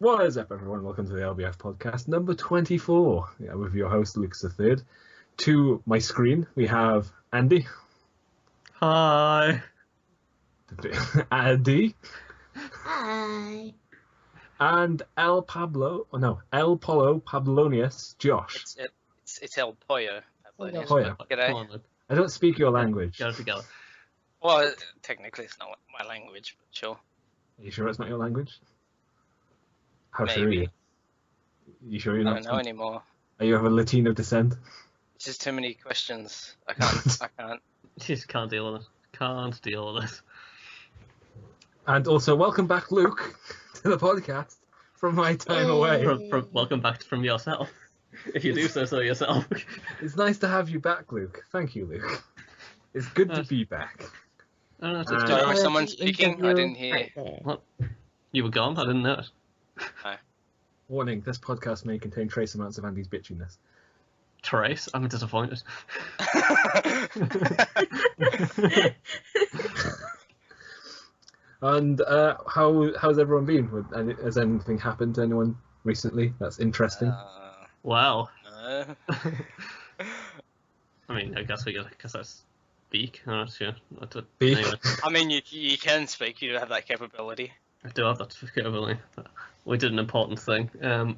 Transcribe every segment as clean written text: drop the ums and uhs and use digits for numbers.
What is up, everyone? Welcome to the LBF Podcast, number 24. With your host, Lucas III. To my screen, we have Andy. Hi. Andy. Hi. And El Polo Pablonius, Josh. It's El Pollo. Pollo. G'day. Come on, Luke. I don't speak your language. Get it together. Well, technically it's not my language, but sure. Are you sure it's not your language? How sure are Maybe. you? You sure you're I not? don't know anymore. Are you of a Latino descent? It's just too many questions. I can't. Just can't deal with it. Can't deal with it. And also, welcome back, Luke, to the podcast from my time away. Welcome back from yourself. If you do so yourself. It's nice to have you back, Luke. Thank you, Luke. It's good to be back. I don't know, it's Uh, Sorry, just, was someone speaking? I didn't hear. Right there. what? You were gone? I didn't know it. Warning, this podcast may contain trace amounts of Andy's bitchiness. Trace? I'm disappointed. And how's everyone been? Has anything happened to anyone recently that's interesting? Wow. No. I mean, I guess we gotta speak. I'm not sure. Speak? Anyway, I mean, you can speak. You have that capability. I do have that capability. We did an important thing. Well,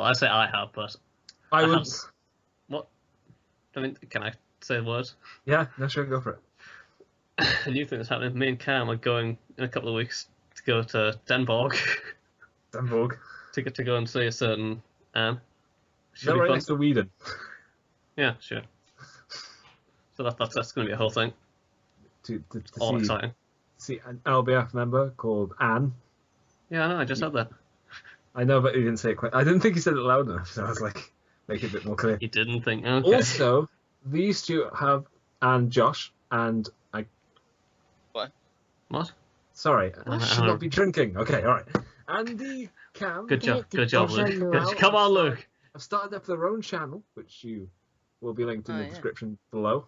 I say I have, but I would. haven't. What? I mean, can I say the word? Yeah, no, sure, go for it. A new thing that's happening. Me and Cam are going in a couple of weeks to go to Denborg Denborg. to go and see a certain Is should that be right fun. next to Whedon? Yeah, sure. So that's going to be a whole thing. To All see, exciting. see an LBF member called Anne. Yeah, I know. I just said that. I know, but he didn't say it quite. I didn't think he said it loud enough, so I was like, make it a bit more clear. You didn't think. Okay. Also, these two have and Josh and I. What? Sorry, I I should don't know. not be drinking. Okay, all right. Andy, Cam. Good job. the Good job, bottle Luke. now. Good. Come on, Luke. I've started up their own channel, which you will be linked in the yeah. description below.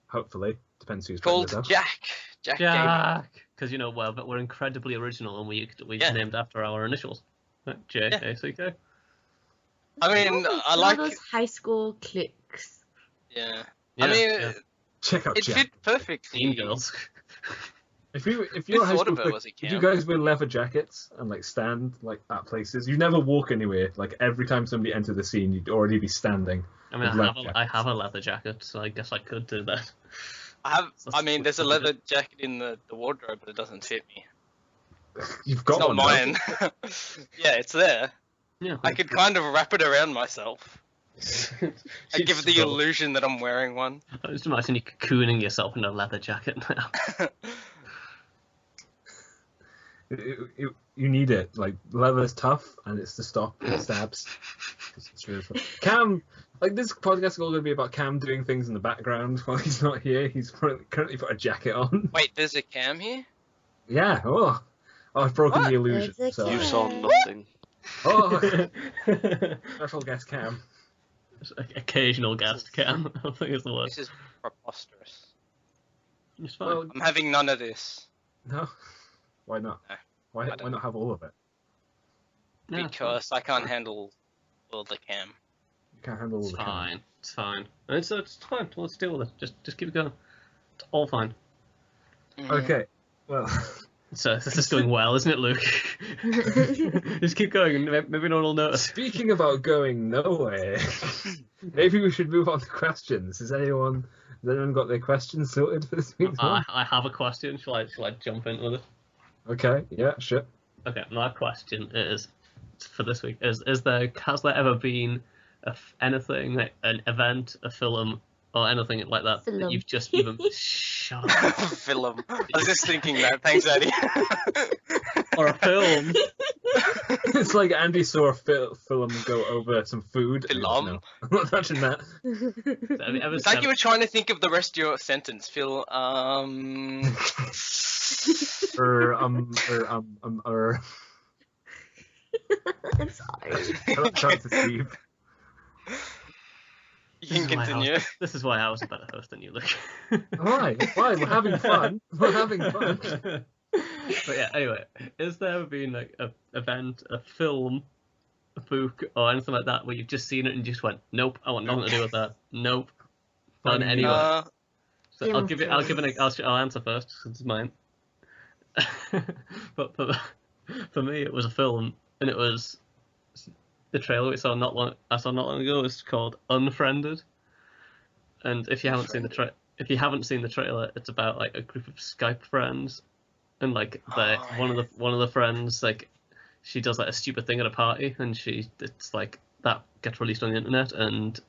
Hopefully, depends who's putting Called it up. Jack Gamer. Jack. Because you know, well, but we're incredibly original, and we Yeah. named after our initials. J-A-C-K. I mean, I All like. those high school cliques. Yeah. Yeah, I mean, yeah. Check out it Jack. fit perfectly. Teen girls. If you're Who a high thought school of it kid, was a did you Cam? guys wear leather jackets and like stand like at places? You never walk anywhere. Like every time somebody entered the scene, you'd already be standing. I mean, With I leather have a leather jacket, so I guess I could do that. I mean, there's a leather jacket in the wardrobe, but it doesn't fit me. You've got It's not one. mine. Yeah, it's there. Yeah. I could kind of wrap it around myself. I give it the She's- illusion that I'm wearing one. I just imagine you cocooning yourself in a leather jacket now. You need it. Like leather's tough, and it's to stop stabs. It's really fun. Cam, like this podcast is all going to be about Cam doing things in the background while he's not here. He's currently put a jacket on. Wait, there's a Cam here? Yeah. Oh, I've broken What? the illusion. There's a So. Cam. You saw nothing. Oh, special guest Cam. Occasional guest Cam, I think is the word. This is preposterous. It's fine. Well, I'm having none of this. no. Why not? No, Why I don't not have all of it? Yeah, Because I can't handle all the Cam. You can't handle all it's the Cam. fine. It's fine. It's fine. Let's deal with it. Just keep it going. It's all fine. Okay. Well, So this is going well, isn't it, Luke? Just keep going, and maybe no one will notice. speaking about going nowhere, maybe we should move on to questions. Has anyone got their questions sorted for this week's one? I have a question. Shall I jump in with it? Okay. Yeah. Sure. Okay, my question is for this week: has there ever been anything, like an event, a film, or anything like that that Film. you've just even shut up, Film. I was just thinking that. Thanks, Eddie. or a film? It's like Andy saw a film go over some food. and he was, Film? No, I'm not touching that. Have you ever It's like seen- you were trying to think of the rest of your sentence, Phil. I'm sorry. Shout out to Steve. You can continue. This is why I was a better host than you, Luke. Why? Why? We're having fun. We're having fun. But yeah, anyway, has there ever been like a event, a film, a book, or anything like that where you've just seen it and just went, nope, I want nothing to do with that. Nope. Not in any way. So Game I'll of give it. I'll give it. Thrones. I'll answer first. 'Cause it's mine. But for me, it was a film, and it was the trailer we saw not long ago. It's called Unfriended, and if you haven't seen the trailer, it's about like a group of Skype friends, and like one of the friends, like, she does like a stupid thing at a party, and it's like that gets released on the internet, and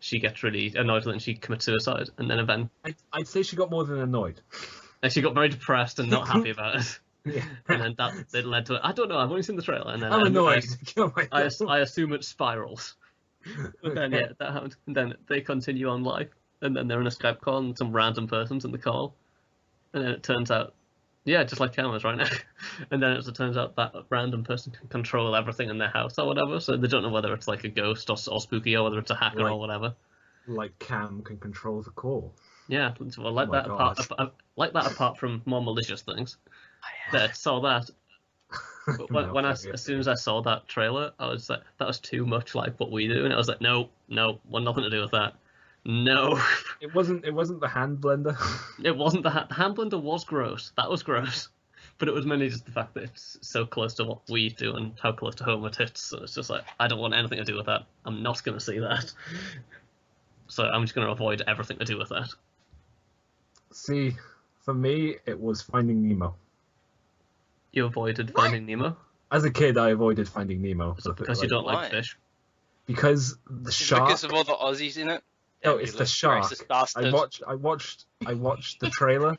she gets really annoyed with it, and she commits suicide, and then I'd say she got more than annoyed. and she got very depressed and not happy about it. Yeah. And then that led to it. I don't know. I've only seen the trailer, and then I'm annoyed. I assume it spirals. But then yeah, that happened. And then they continue on live, and then they're in a Skype call, and some random person's in the call, and then it turns out, yeah, just like cameras right now. And then it turns out that random person can control everything in their house or whatever. So they don't know whether it's like a ghost or spooky, or whether it's a hacker or whatever. Like Cam can control the call. Yeah, well, like that apart from more malicious things. That saw that. But as soon as I saw that trailer, I was like, that was too much like what we do, and I was like, no, want nothing to do with that. No. It wasn't the hand blender. It wasn't the hand blender was gross. That was gross. But it was mainly just the fact that it's so close to what we do and how close to home it hits. So it's just like, I don't want anything to do with that. I'm not going to see that. So I'm just going to avoid everything to do with that. See, for me, it was Finding Nemo. You avoided Finding Nemo? As a kid, I avoided Finding Nemo. Because you don't like fish? Because the shark. Because of all the Aussies in it? No, it's the shark. I watched the trailer,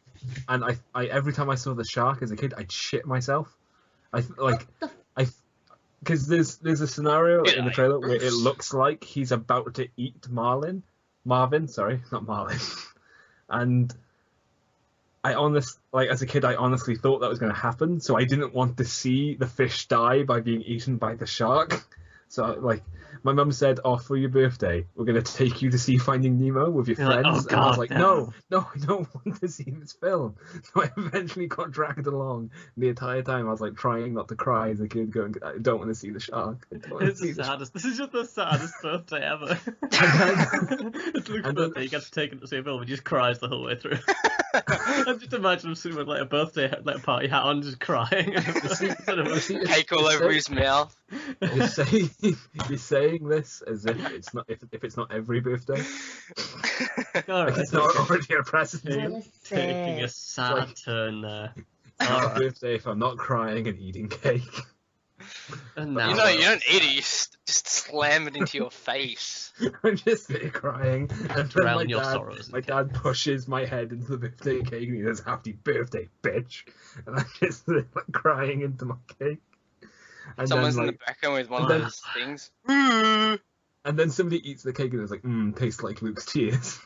and I every time I saw the shark as a kid, I'd shit myself. Because there's a scenario in the trailer where it looks like he's about to eat Marvin, sorry, not Marlin, and as a kid, I honestly thought that was going to happen, so I didn't want to see the fish die by being eaten by the shark. So, like, my mum said, "Oh, for your birthday, we're going to take you to see Finding Nemo with your friends." Like, oh, and I was God, like, no. no, I don't want to see this film. So I eventually got dragged along. The entire time I was like trying not to cry as a kid, going, "I don't want to see the shark. I don't want to It's see the the shark." saddest. This is just the saddest birthday ever. It's Luke's birthday. He gets taken to see a film and just cries the whole way through. I just imagine him sitting with like a birthday like a party hat on, just crying. Cake all over his mouth. You're saying this as if it's not every birthday. Alright, It's not already a precedent. taking a sad turn there. It's not a birthday if I'm not crying and eating cake. And You now, know, you don't eat it, you just slam it into your face. I'm just there crying, and then drown your sorrows. my dad pushes my head into the birthday cake and he says, "Happy birthday, bitch!" And I'm just there, like, crying into my cake. And Someone's then, in the background with one and of then- those things. And then somebody eats the cake and it's like, tastes like Luke's tears.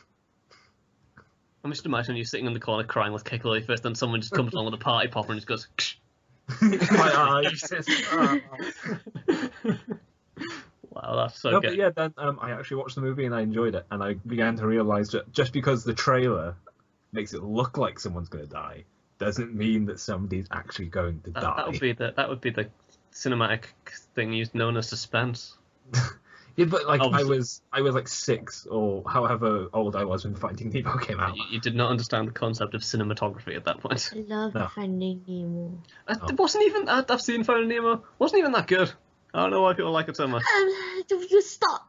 I'm just imagining you sitting in the corner crying with cake all over your face, then someone just comes along with a party popper and just goes, Ksh. My eyes. Wow, that's so No, good. but yeah, then I actually watched the movie and I enjoyed it, and I began to realise that just because the trailer makes it look like someone's going to die doesn't mean that somebody's actually going to die. That would be the cinematic thing known as suspense. Yeah, but like Obviously. I was like 6 or however old I was when Finding Nemo came out. You did not understand the concept of cinematography at that point. I love No. Finding Nemo. It wasn't even. I've seen Finding Nemo. Wasn't even that good. I don't know why people like it so much. Just stop.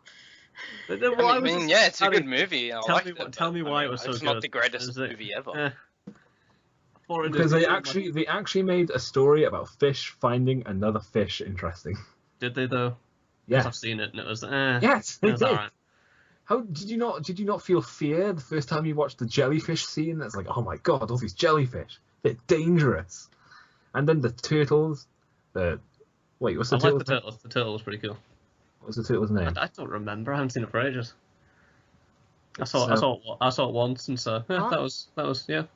I mean, yeah, it's a good movie. I Tell liked me, it, tell but, me I why mean, it was so it's good. not the greatest Is it- movie ever. Because they actually made a story about fish finding another fish interesting. Did they though? Yeah. I've seen it and it was. Yes, they it was did. alright. How did you not feel fear the first time you watched the jellyfish scene? That's like, oh my god, all these jellyfish, they're dangerous. And then the turtles. What's the I turtle? like the turtles. The turtle was pretty cool. What was the turtle's name? I don't remember. I haven't seen it for ages. I saw it once, and so yeah, that was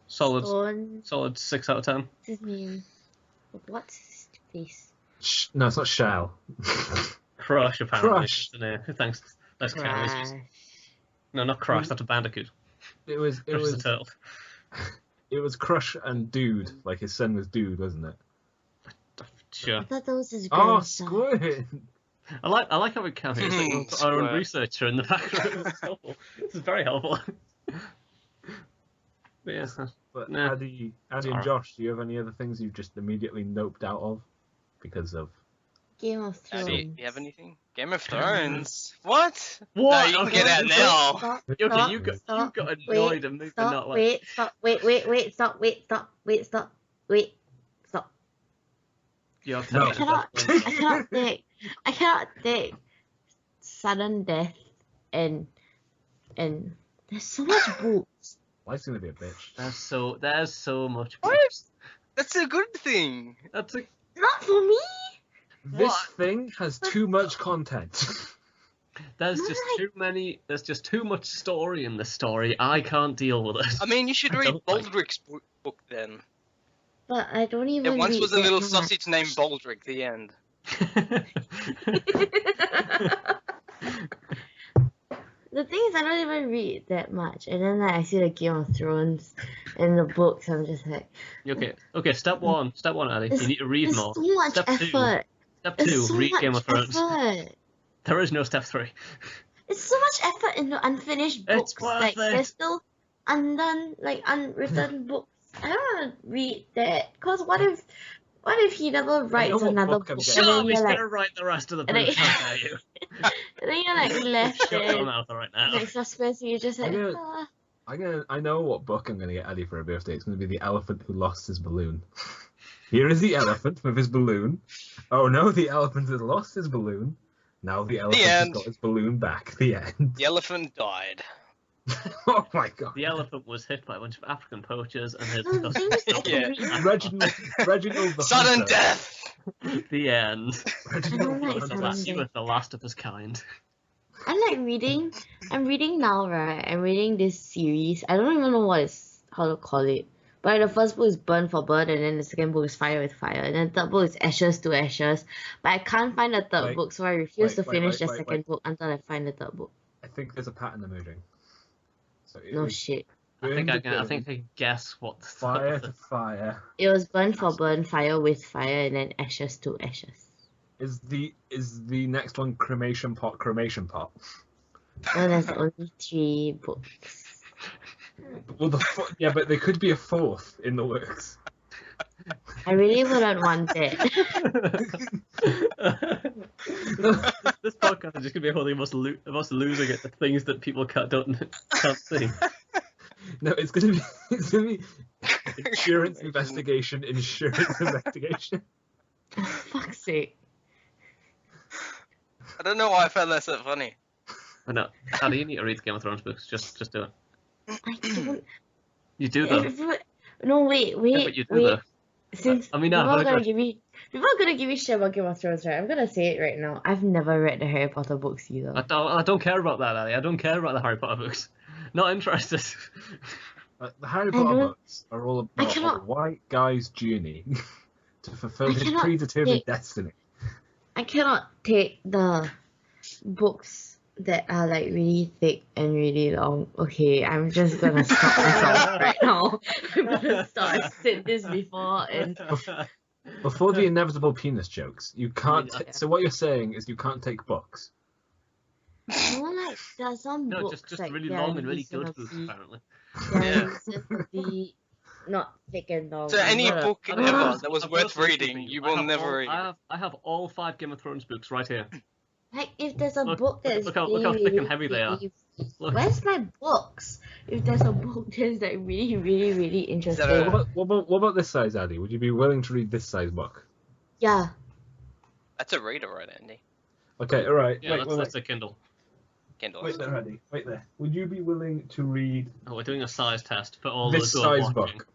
solid. Stone. Solid 6 out of 10. What's his name? What's his face? No, it's not Shell. Crush apparently. Crush. Thanks. That's Canary Crash. No, not Crush. That's a bandicoot. It was Crush is a turtle. it was Crush and Dude, like his son was Dude, wasn't it? Sure. I thought that was his Oh, grandson. Squid! I like how it can be. It's like we'll put our own Square. researcher in the background. This is helpful. This is very helpful. But yeah. But Nah. Addy and alright. Josh, do you have any other things you've just immediately noped out of because of? Game of Thrones. Do you have anything? Game of Thrones? What? What? No, you can Okay. get out now. Stop, Okay, stop, you got stop, annoyed wait, and maybe stop, not like. wait, stop, wait, stop, stop. You have No. to I cannot take sudden death and there's so much books. Life's gonna be a bitch. There's so much. What? That's a good thing. That's a Not for me. This What? thing has too much content. There's No, just like- too many. There's just too much story in this story. I can't deal with it. I mean, you should I read don't like- Baldric's book then. But I don't even. There once read was a that little much. sausage named Baldric. The end. The thing is, I don't even read that much, and then like, I see the Game of Thrones and the books. I'm just like, Okay. Step one, Addy. You need to read there's more. so much Step two. effort. Step There's 2, so read much Game of Thrones. effort. There is no step 3. It's so much effort into unfinished books. It's worth Like it. there's still undone, like unwritten books. I don't want to read that. Cause what if he never writes what another book I'm book? getting. And Shut then up, he's you're like, gonna write the rest of the and then- book. How dare you? and then you're like left Shut your there, mouth right now. like suspense. And you're just like, I'm ah. I know what book I'm gonna get Eddie for her birthday. It's gonna be The Elephant Who Lost His Balloon. Here is the elephant with his balloon. Oh no, the elephant has lost his balloon. Now the elephant has end. got his balloon back. The end. The elephant died. Oh my god. The elephant was hit by a bunch of African poachers and his The thing is, I cousin. can Yeah. read. Reginald the Sudden Hunter. death. The end. Reginald the I don't like Hunter. sudden He was the last of his kind. I'm like reading. I'm reading now, right? I'm reading this series. I don't even know how to call it. But the first book is Burn for Burn, and then the second book is Fire with Fire, and then the third book is Ashes to Ashes. But I can't find the third Wait, book, so I refuse to wait, finish the wait, second book until I find the third book. I think there's a pattern emerging. So it No was shit. Burn I to think Burn, I guess what the Fire to Fire. It was Burn for Burn, Fire with Fire, and then Ashes to Ashes. Is the next one Cremation Pot? And there's only 3 books. Well, yeah, but there could be a fourth in the works. I really wouldn't want that. This podcast is just gonna be holding us losing it to things that people can't see. No, it's gonna be insurance investigation. Oh, fuck's sake. I don't know why I found that so funny. I know. Addy, you need to read the Game of Thrones books. Just do it. I don't. You do though. No, wait. Yeah, but you do though. Since I mean, people no, are but gonna give me shit about Game of Thrones, right? I'm gonna say it right now. I've never read the Harry Potter books either. I don't care about that, Addy. I don't care about the Harry Potter books. Not interested. The Harry Potter don't- books are all about cannot- a white guy's journey to fulfill I his cannot predetermined take- destiny. I cannot take the books that are like really thick and really long. Okay, I'm just gonna stop myself right now. I'm gonna stop. I've said this before, and Before the inevitable penis jokes, you can't. Yeah. So what you're saying is you can't take books. more like there's some No, books just like really they're long and really good books, reasonably- apparently. they're reasonably not thick and long. So I'm any gonna- book I've ever got- that was I've worth got reading, something. you I will have never all- read. I have all 5 Game of Thrones books right here. Like if there's a Look- book that's look how really, thick and really, heavy they are. really- Look. Where's my books? If there's a book that's like really, really, really interesting, that a- What about this size, Addy? Would you be willing to read this size book? yeah. That's a reader, right, Andy? Okay, all right. Yeah, wait, that's a Kindle. Kindle. wait there, Addy. Wait there. Would you be willing to read Oh, we're doing a size test for all this those who are size watching. book?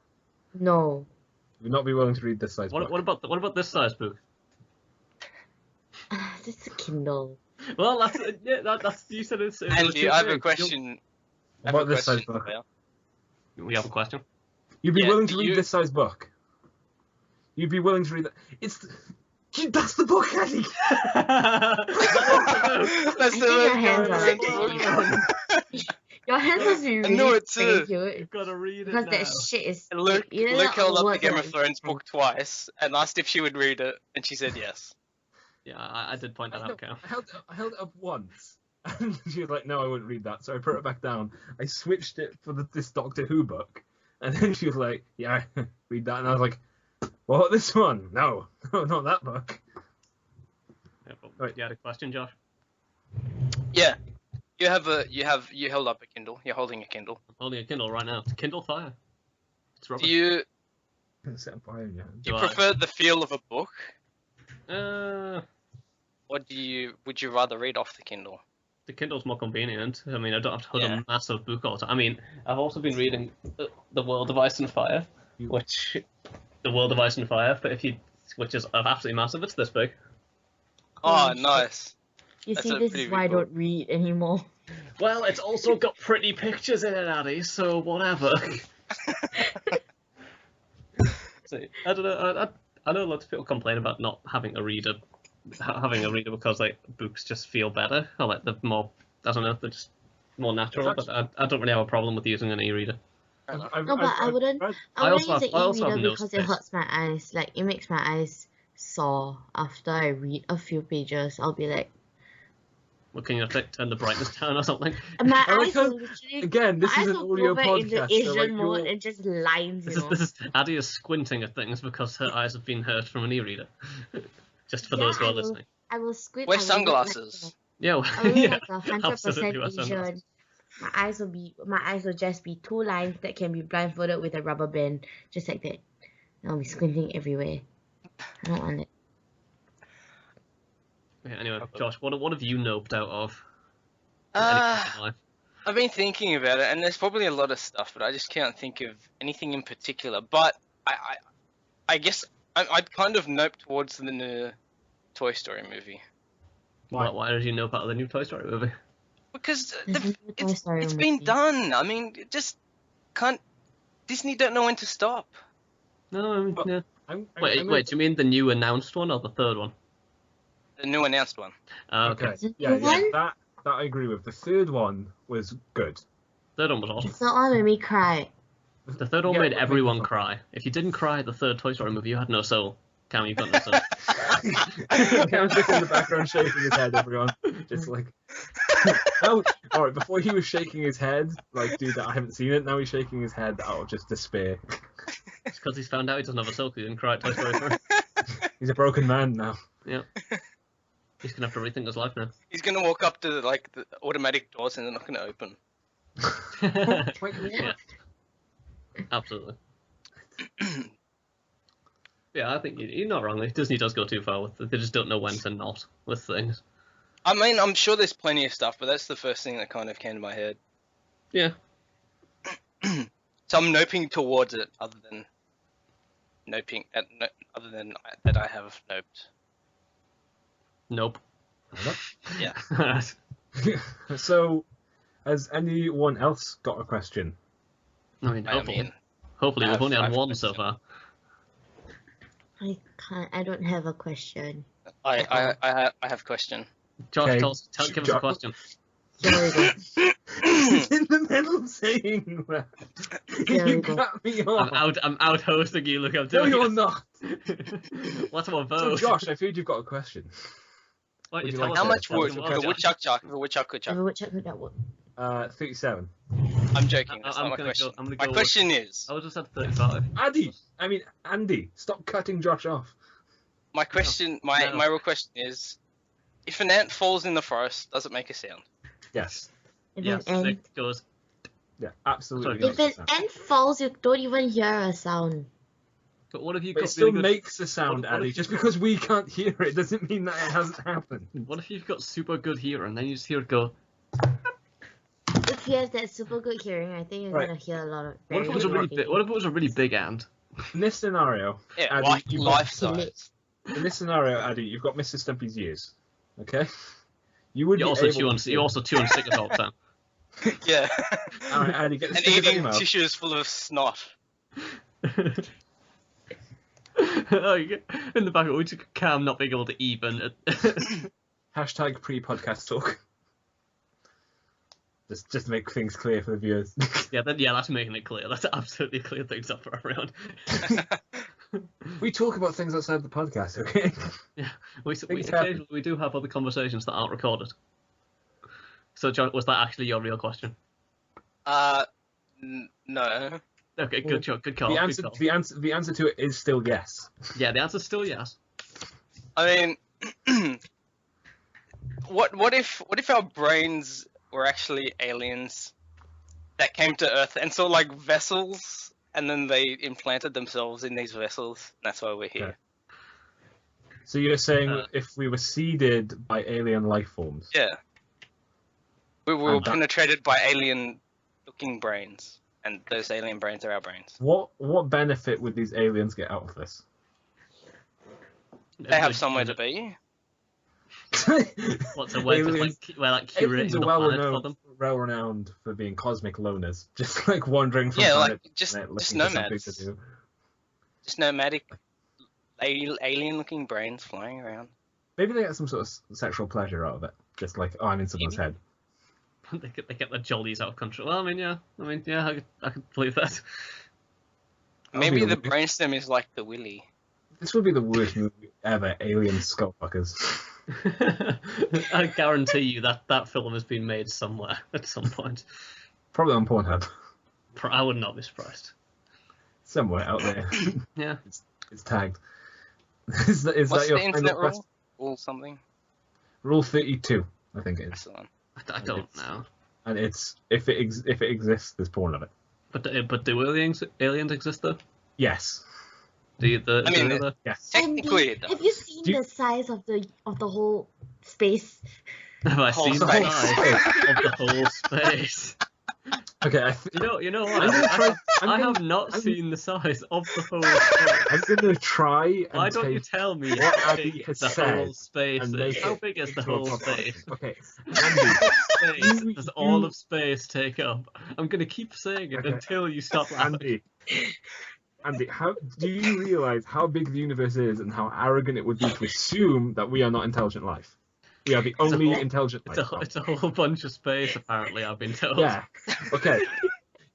No. Would not be willing to read this size book. What about this size book? It's a Kindle. Well, that's you said it's. Andy, I have a question. I have What a about this size question book? for you. We have a question. You'd be Yeah, willing to do read you- this size book. You'd be willing to read that. That's the book, Addy. That's I think your hands are the like Your hands must be I really know it freaking too. cute. You've got to read it Because now. that shit is. And Luke you know held up the words Game are of Thrones book interesting. twice and asked if she would read it, and she said yes. Yeah, I did point that out, Cam. I held it up once, and she was like, "No, I wouldn't read that." So I put it back down. I switched it for this Doctor Who book, and then she was like, "Yeah, read that," and I was like, "What? This one? No, no, not that book." Yeah, but Right. you had a question, Josh? Yeah. You held up a Kindle. You're holding a Kindle. I'm holding a Kindle right now. It's Kindle Fire. It's rubber. Do you Set a fire in your hand. do you prefer the feel of a book, Uh, or would you rather read off the Kindle? the Kindle's more convenient. I mean, I don't have to hold Yeah. a massive book all the time. I mean, I've also been reading The World of Ice and Fire, which is absolutely massive. It's this big. Oh, shit. nice. You That's see, a this pretty is why I big book. don't read anymore. Well, it's also got pretty pictures in it, Addy, so whatever. So, I don't know. I know lots of people complain about not having a reader, because like books just feel better, or like they're more. I don't know, they're just more natural. But I don't really have a problem with using an e-reader. No, but I wouldn't. read- I wouldn't also use have- I an also have e-reader no because space. it hurts my eyes. Like, it makes my eyes sore after I read a few pages. I'll be like, Looking at it, turn the brightness down or something. and my I like eyes how- will literally. Again, this my is eyes an will audio go back into podcast. Asian So like mode you're... and just lines, you know. This is Addy is squinting at things because her eyes have been hurt from an e-reader. Just for those who are listening. I will squint. Wear I will sunglasses. Yeah, Look like, I will yeah, look like 100% absolutely. wear Asian. sunglasses. My eyes will just be two lines that can be blindfolded with a rubber band, just like that. And I'll be squinting everywhere. I don't want it. Yeah, anyway, Josh, what have you noped out of? I've been thinking about it, and there's probably a lot of stuff, but I just can't think of anything in particular. But I guess I'd kind of nope towards the new Toy Story movie. Why did you nope out of the new Toy Story movie? Because There's a new Toy Story it's been movie. done. I mean, it just can't. Disney don't know when to stop. No, I mean, But- yeah. I'm Wait, do you mean the new announced one or the third one? The new announced one. Okay. Okay. The Yeah, new one? that I agree with. The third one was good. Third one was awesome. It's the one made me cry. The third one Yeah, made but everyone maybe- cry. If you didn't cry at the third Toy Story movie, you had no soul. Cam, you've got no soul. Cam's just in the background shaking his head, everyone. Just like... Oh, alright, before he was shaking his head, like, dude, I haven't seen it, now he's shaking his head out of just despair. It's because he's found out he doesn't have a soul because he didn't cry at Toy Story 3. He's a broken man now. Yeah. He's going to have to rethink his life now. He's gonna walk up to like the automatic doors and they're not gonna open. Wait, what? Yeah. Absolutely. Yeah, I think you're not wrong. Disney does go too far with it. They just don't know when to not with things. I mean, I'm sure there's plenty of stuff, but that's the first thing that kind of came to my head. Yeah. So I'm noping towards it, other than that I have noped. Nope. Yeah. So, has anyone else got a question? I mean, I mean, hopefully we've only I had have a one so question. far. I don't have a question. I have a question. Josh, Okay. give us a Josh. question. Here we go. He's in the middle of saying that. There we You go. cut me off. I'm out hosting you. Look, I'm No, doing you're it. not. Let's have a So, vote. Josh, I heard you've got a question. Why don't would you you tell like us How to- what much the wood? question The was, wood Josh? chuck. Which I could that work? 37. I'm joking. That's I'm not my gonna question. go- I'm gonna My go question is, I was just at 35. Andy, stop cutting Josh off. my question, No. my real question is, if an ant falls in the forest, does it make a sound? Yes. If Yes, an ant, it goes. Yeah, absolutely. Sorry, if an makes a sound. ant falls, you don't even hear a sound. But what if you But got it still really good? makes a sound, What if Addy. you- Just because we can't hear it doesn't mean that it hasn't happened. What if you've got super good hearing and then you just hear it go? If he has that super good hearing, I think you're Right. gonna hear a lot of. What if it was a really big? What if it was a really big ant? In this scenario, Yeah, Addy, like you've life got- size. in this scenario, Addy, you've got Mr. Stumpy's ears. Okay? You would You be also able chew on. to... You also chew on stickers all the time. Yeah. Alright, Addy, get the And stickers out your eating mouth. tissues full of snot. Oh, you get, in the back, we just Cam not being able to even. Hashtag pre-podcast talk. Just to make things clear for the viewers. Yeah, that's making it clear. That's absolutely clear things up for everyone. We talk about things outside the podcast, okay? Yeah, we Things occasionally we do have other conversations that aren't recorded. So, John, was that actually your real question? No. Okay, good job, good call. The answer to it is still yes. Yeah, the answer's still yes. I mean, what if our brains were actually aliens that came to Earth and saw like vessels, and then they implanted themselves in these vessels? That's why we're here. Okay. So you're saying if we were seeded by alien life forms? Yeah. We were penetrated by alien-looking brains, and those alien brains are our brains. What benefit would these aliens get out of this? They have somewhere to be. What's a way to curating aliens the are planet for them? well renowned for being cosmic loners, just like wandering from like planet just to planet, looking for nomads. something to do. Just nomadic, alien-looking brains flying around. Maybe they get some sort of sexual pleasure out of it. Just like, oh, I'm in someone's head. They get the jollies out of control. Well, I could believe that. Maybe the brainstem is like the willy. This would be the worst movie ever, Alien Skullfuckers. I guarantee you that film has been made somewhere at some point. Probably on Pornhub. I would not be surprised. Somewhere out there. Yeah. It's tagged. Is What's that your the internet final rule? question? Rule something? Rule 32, I think it is. That's the one. I don't know. And it's if it exists, there's porn of it. But do aliens exist though? Yes. Yes. Technically, it does. Have you seen the size of the whole space? Have I Whole seen the space. size of the whole space? Okay. You know what? I have not seen the size of the whole space. I'm gonna try and Why don't you take tell me what how Abby big has the said whole space and is? make How it big is the into a whole podcast. space? Okay. Andy, Space does all of space take up? I'm gonna keep saying it Okay. until you stop laughing. Andy, how do you realize how big the universe is and how arrogant it would be to assume that we are not intelligent life? We are the only intelligent life. It's a whole bunch of space, apparently, I've been told. Yeah. Okay.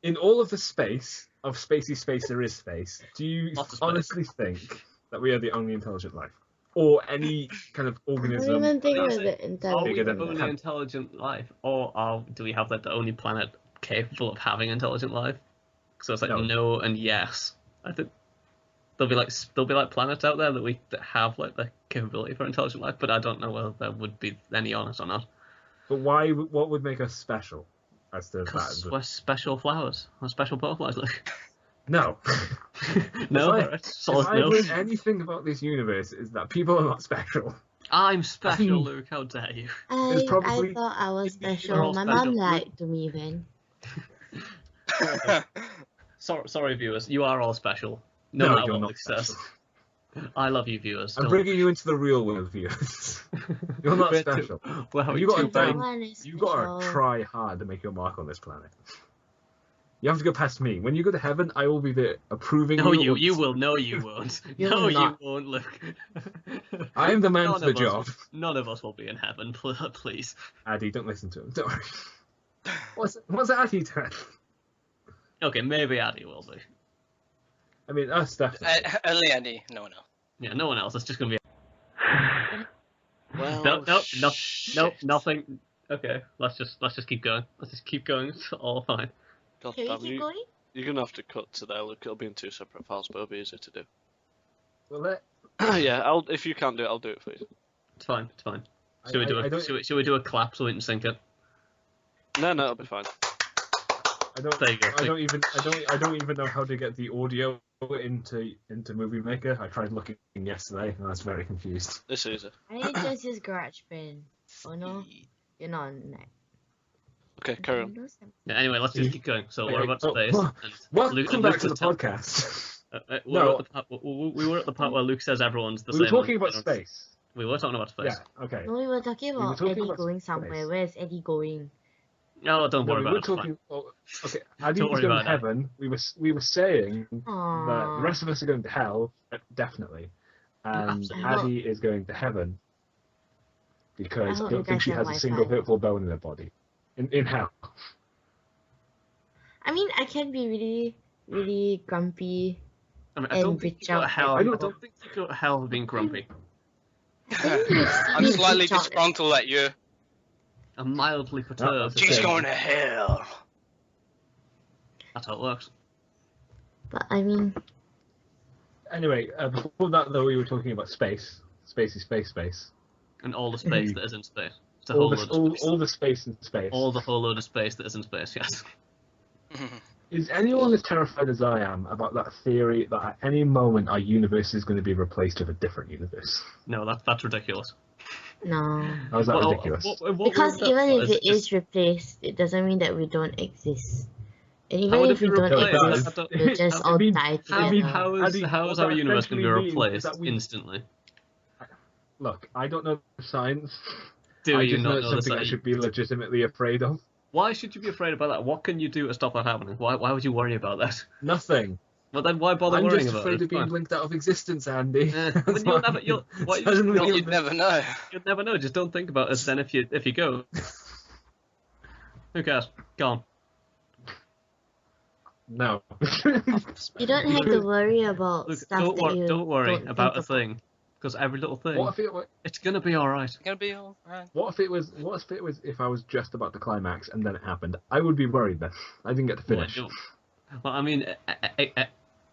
In all of the space of spacey space there is space, do you Lots of space. honestly think that we are the only intelligent life? Or any kind of I don't organism? even think Are we're we- the Are entire. we Bigger the than only that. intelligent life, or do we have the only planet capable of having intelligent life? So it's like no and yes. I think there'll be like planets out there that have like the capability for intelligent life, but I don't know whether there would be any on it or not. But why? What would make us special? As to Because that? we're special flowers, or special butterflies. Like No. no, If I- alright, solid if I've no. learned anything about this universe, is that people are not special. I'm special, Luke. How dare you? There's I probably- thought I was We're all special. My special. mom lied to me then. Sorry, viewers. You are all special. No, No matter you're what not Luke says. special. I love you, viewers. I'm Don't- bringing you into the real world, viewers. You're not We're too- special. We're having You got too a brain. many- One is You gotta special. try hard to make your mark on this planet. You have to go past me. When you go to heaven, I will be there approving No, you. you will. No, you won't. You're No, you not. won't, Luke. I am the man None for the of job. us- None of us will be in heaven, please. Addy, don't listen to him. Don't worry. What's Addy doing? Okay, maybe Addy will be. I mean, us definitely. Only Andy, no one else. Yeah, no one else. It's just gonna be. Well, No, nothing. Okay, let's just keep going. Let's just keep going. It's all fine. God Can we damn keep you. going? You're gonna have to cut to there. Look, it'll be in 2 separate files, but it'll be easier to do. Well, Yeah, if you can't do it, I'll do it for you. It's fine. It's fine. Should we do a clap so we can sync it? No, it'll be fine. There you go. I don't even know how to get the audio into Movie Maker. I tried looking yesterday, and I was very confused. This is easy. I need to just use GarageBand. Oh no, you're not on that. Okay, carry on. Yeah, anyway, let's just keep going. So we're Okay, about oh, space. well, And Welcome back to the was tell- podcast. we No. were at the part where Luke says everyone's the We same. were talking about and- space. We were talking about space. Yeah. Okay. No, we were talking were about talking Eddie about going space. somewhere. Where is Eddie going? No, don't No, worry we about were it. it's fine. talking. Oh, okay. Addy Don't was worry going about to heaven. We were saying that the Aww. rest of us are going to hell, definitely, and Absolutely. Addy is going to heaven because I I hope don't you think guys she have has a single Wi-Fi. hurtful bone in her body. in hell. I mean, I can be really, really grumpy. I mean, I And don't think you bitch go to out hell. I I don't- don't think you go to hell for being grumpy. I'm slightly disgruntled at you. I'm mildly perturbed. She's Okay. going to hell. That's how it works. But I mean, Anyway, before that though, we were talking about space. Space is space. And all the space that is in space. It's a All whole the, load of space. all the space in space. All the whole load of space that is in space, yes. Is anyone as terrified as I am about that theory that at any moment our universe is going to be replaced with a different universe? No, that's ridiculous. no. How is that Well, ridiculous? what Because would even that- if it it's- is replaced, it doesn't mean that we don't exist. And even would if it we be don't replaced? exist, I don't- we'll just I all mean, die How, together. how How is, do you- how what is our that universe going to be essentially means is replaced that we- instantly? Look, I don't know science. Do I you just know not it's know the something I science? should be legitimately afraid of. Why should you be afraid about that? What can you do to stop that happening? Why would you worry about that? Nothing. Well, then why bother I'm worrying just about afraid it? of being Fine. blinked out of existence, Andy. Then you'll never, Suddenly you'll, You'd never know. you'll never know. Just don't think about it. Then if you go, who cares? Gone. No. You don't have to worry about Look, stuff don't, that you don't worry don't about a think about. thing, because every little thing, What if it was? it's gonna be all right. It's gonna be alright. What if it was? What if it was? If I was just about to climax and then it happened, I would be worried. Then I didn't get to finish. Well, I mean,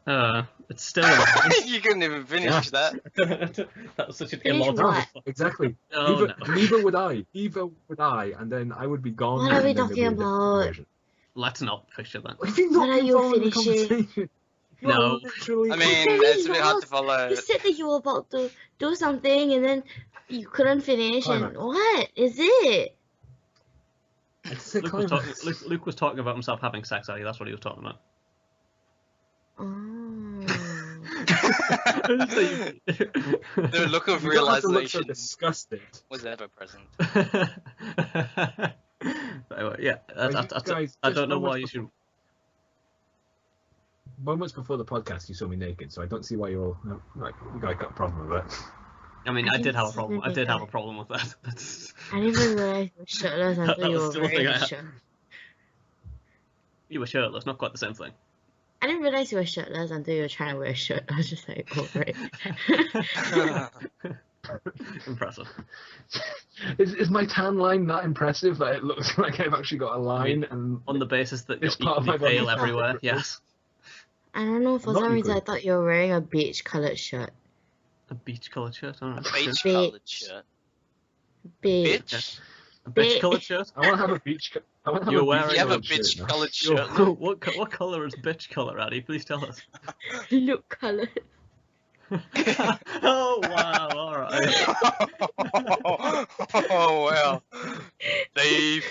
it's still. That You couldn't even finish that. was such an Finish illogical. what? Exactly. Oh, Neither would I. Neither would I, and then I would be gone. What are and we then there'd be talking a different about? version. Let's not push it then. Are you not What are you following the finishing? conversation? You No. are literally- I mean, Very it's a bit hard to lost. follow. You said that you were about to do something and then you couldn't finish. Climax. And what is it? It's a Luke was, talking, climax. Luke was talking about himself having sex, Ali. That's what he was talking about. Oh. The look of You don't have to look so realization disgusted. was ever present. Anyway, yeah, Guys, I just don't know why moments you should. Moments before the podcast, you saw me naked, so I don't see why you're like you guys got a problem with it. I mean, I I did didn't have a see problem. I the did have a big problem with that. That's- I didn't even realize you were shirtless That until you was were still a thing wearing I a had. shirt. You were shirtless, not quite the same thing. I didn't realize you were shirtless until you were trying to wear a shirt. I was just like, over it. Impressive. Is my tan line that impressive that it looks like I've actually got a line and On the basis that It's you're part of my equally body pale type. everywhere, yes. I don't know, for Not some reason I equally. thought you were wearing a beige coloured shirt. A beach-coloured shirt, alright. Beige Bitch. coloured shirt. Beige. Bitch? A beach-coloured shirt? I want to have a beach. I want to have You're a wearing beach You have a coloured shirt bitch now. coloured Yo, shirt. what colour is bitch colour, Addy? Please tell us. Look coloured. Oh, wow, alright. Oh well. Dave.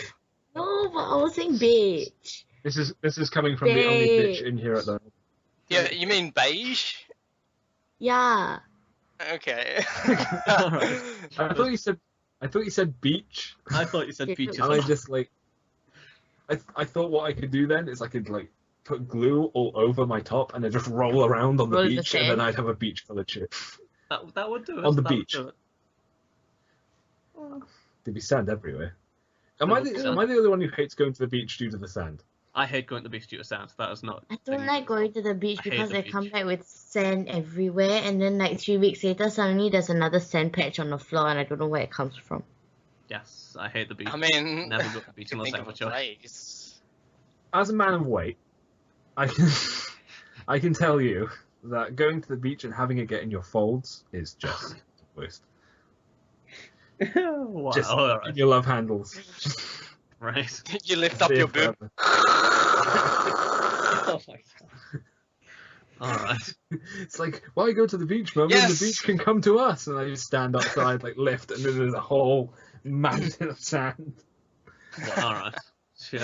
No, but I was saying beige. This is coming from the only bitch Bitch. in here at the. Yeah, you mean beige? Yeah. Okay. Alright. I thought you said beach, I thought you said Yeah. beach as and I well. just like. I thought what I could do then is I could like put glue all over my top and then just roll around on the Roll the beach, and then sand. I'd have a beach coloured shirt. That would do it. On the that would beach. do it. There'd be sand everywhere. Am I the only one who hates going to the beach due to the sand? I hate going to the beach due to sand. That is not. I don't like going to the beach I hate because the I come beach. back with sand everywhere and then like 3 weeks later suddenly there's another sand patch on the floor and I don't know where it comes from. Yes, I hate the beach. I mean, Never go to the beach can unless think I of have a a choice. place. As a man of weight, I can I can tell you that going to the beach and having it get in your folds is just the worst. Wow, Just alright. in your love handles. Right. You lift up Stay your boob. forever. Oh my god. Alright. It's like, why go to the beach, Mum? Yes! The beach can come to us. And I just stand outside, like lift, and then there's a whole mountain of sand. Well, alright. Sure.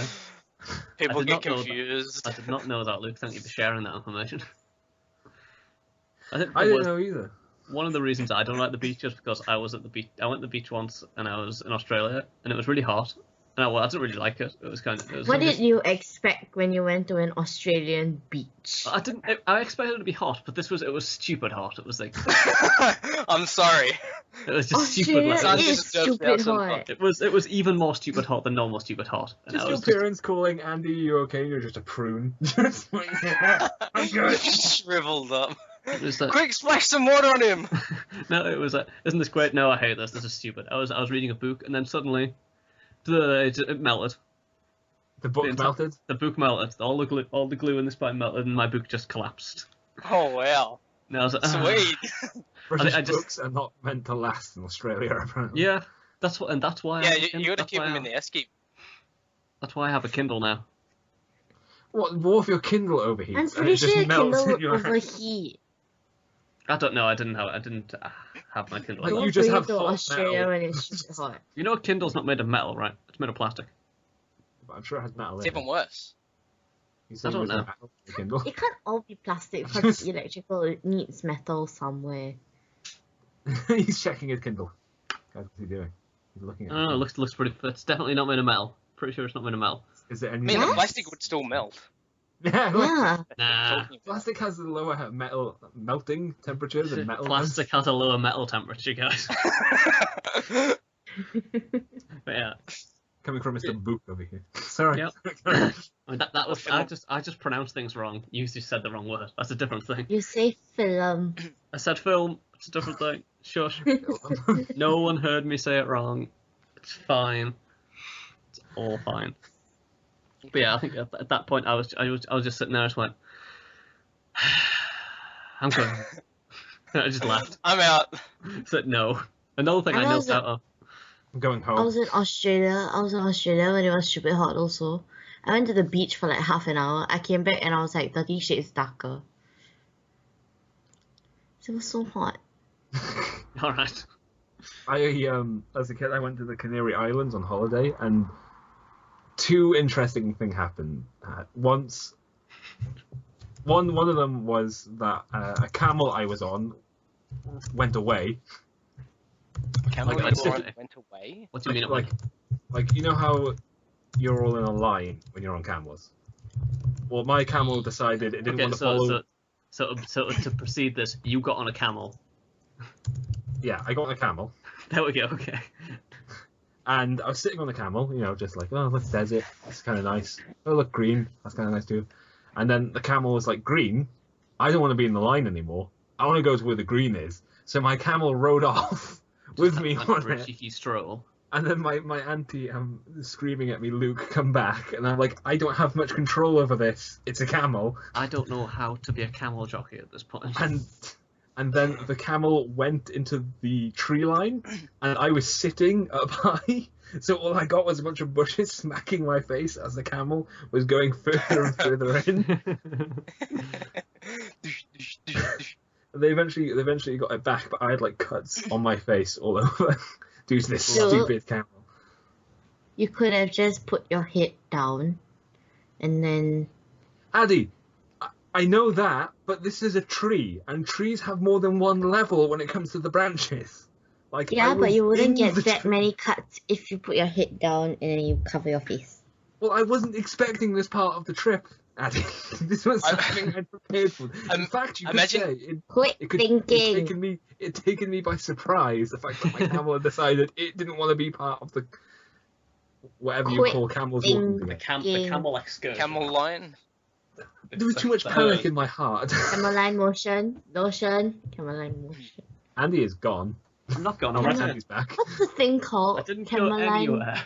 People I did get not know that. confused. I did not know that, Luke. Thank you for sharing that information. I think I the didn't worst- know either. one of the reasons I don't like the beach is because I was at the beach. I went to the beach once, and I was in Australia, and it was really hot. No, well, I didn't really like it. It was What did you expect when you went to an Australian beach? I didn't. I expected it to be hot, but it was stupid hot. It was like I'm sorry. it was just stupid. Australia Like, is Just jokes stupid about some hot. it was even more stupid hot than normal stupid hot. And Just I your was just, parents calling Andy, you okay? You're just a prune. Just like, yeah, I'm good. Shriveled up. it was like, Quick, splash some water on him. no, it was like, isn't this great? No, I hate this. This is stupid. I was reading a book, and then suddenly, it melted. The book melted. The book melted. All the glue in this part melted, and my book just collapsed. Oh wow. And I was like, Sweet. British I just- books are not meant to last in Australia, apparently. yeah, that's why. Yeah, you got to keep him in the escape. That's why I have a Kindle now. What if your Kindle overheats? I'm and pretty it just sure melts Kindle in your hand? overheat. I don't know. I didn't have my Kindle. Like, Don't you just bring have it to hot Australia metal. when it's super hot. You know, a Kindle's not made of metal, right? It's made of plastic. But I'm sure it has metal It's in it. even worse. You say I don't there's no know. metal in the Kindle? It can't all be plastic because it's electrical. It needs metal somewhere. He's checking his Kindle. What's he doing? He's looking at I don't know. It looks pretty. It's definitely not made of metal. Pretty sure it's not made of metal. Is there I any... mean, the What? plastic would still melt. Yeah, like, Yeah. Nah. plastic has a lower metal melting temperature than metal does. Plastic has a lower metal temperature, guys. But yeah, Coming from Mr. Book over here. Sorry. Yep. I mean, that was I just pronounced things wrong. You just said the wrong word. That's a different thing. You say film. I said film. It's a different thing. Shush. No one heard me say it wrong. It's fine. It's all fine. But yeah, I think at that point I was just sitting there. I just went, I'm going. I just laughed. I'm out. Said no. Another thing I And I was noticed out of. I'm going I home. was in Australia. when it was super hot also. I went to the beach for like half an hour. I came back and I was like 30 shades darker. It was so hot. All right. As a kid, I went to the Canary Islands on holiday, and two interesting things happened. One of them was that a camel I was on went away. Camel Like, went away. What do you mean? It Like, like you know how you're all in a line when you're on camels. Well, my camel decided it didn't Okay, want to follow. so to proceed this, you got on a camel. Yeah, I got on a camel, There we go. Okay. and I was sitting on the camel, you know, just like, oh, look, desert, that's kind of nice. Oh, look, green, that's kind of nice too. And then the camel was like, green? I don't want to be in the line anymore. I want to go to where the green is. So my camel rode off with me Like on for a it. cheeky stroll. And then my auntie screaming at me, Luke, come back. And I'm like, I don't have much control over this. It's a camel. I don't know how to be a camel jockey at this point. And then the camel went into the tree line, and I was sitting up high. So all I got was a bunch of bushes smacking my face as the camel was going further and further in. They eventually got it back, but I had like cuts on my face all over due to this So- stupid camel. You could have just put your head down and then Addy, I know that, but this is a tree, and trees have more than one level when it comes to the branches. Like, yeah, I but was you wouldn't in get the that tree. many cuts if you put your head down and then you cover your face. Well, I wasn't expecting this part of the trip, Addy. This was something I'd prepared for. In fact, you could imagine- say Quick it thinking. taken me by surprise. The fact that my camel had decided it didn't want to be part of the whatever you Quick call camels think- walking. The Yeah. camel excursion. Camel lion. There was too much panic in my heart. Cameline motion, lotion, Cameline motion. Andy is gone. I'm not going. Oh, I'm right, right. Andy's back. What's the thing I called? didn't go anywhere.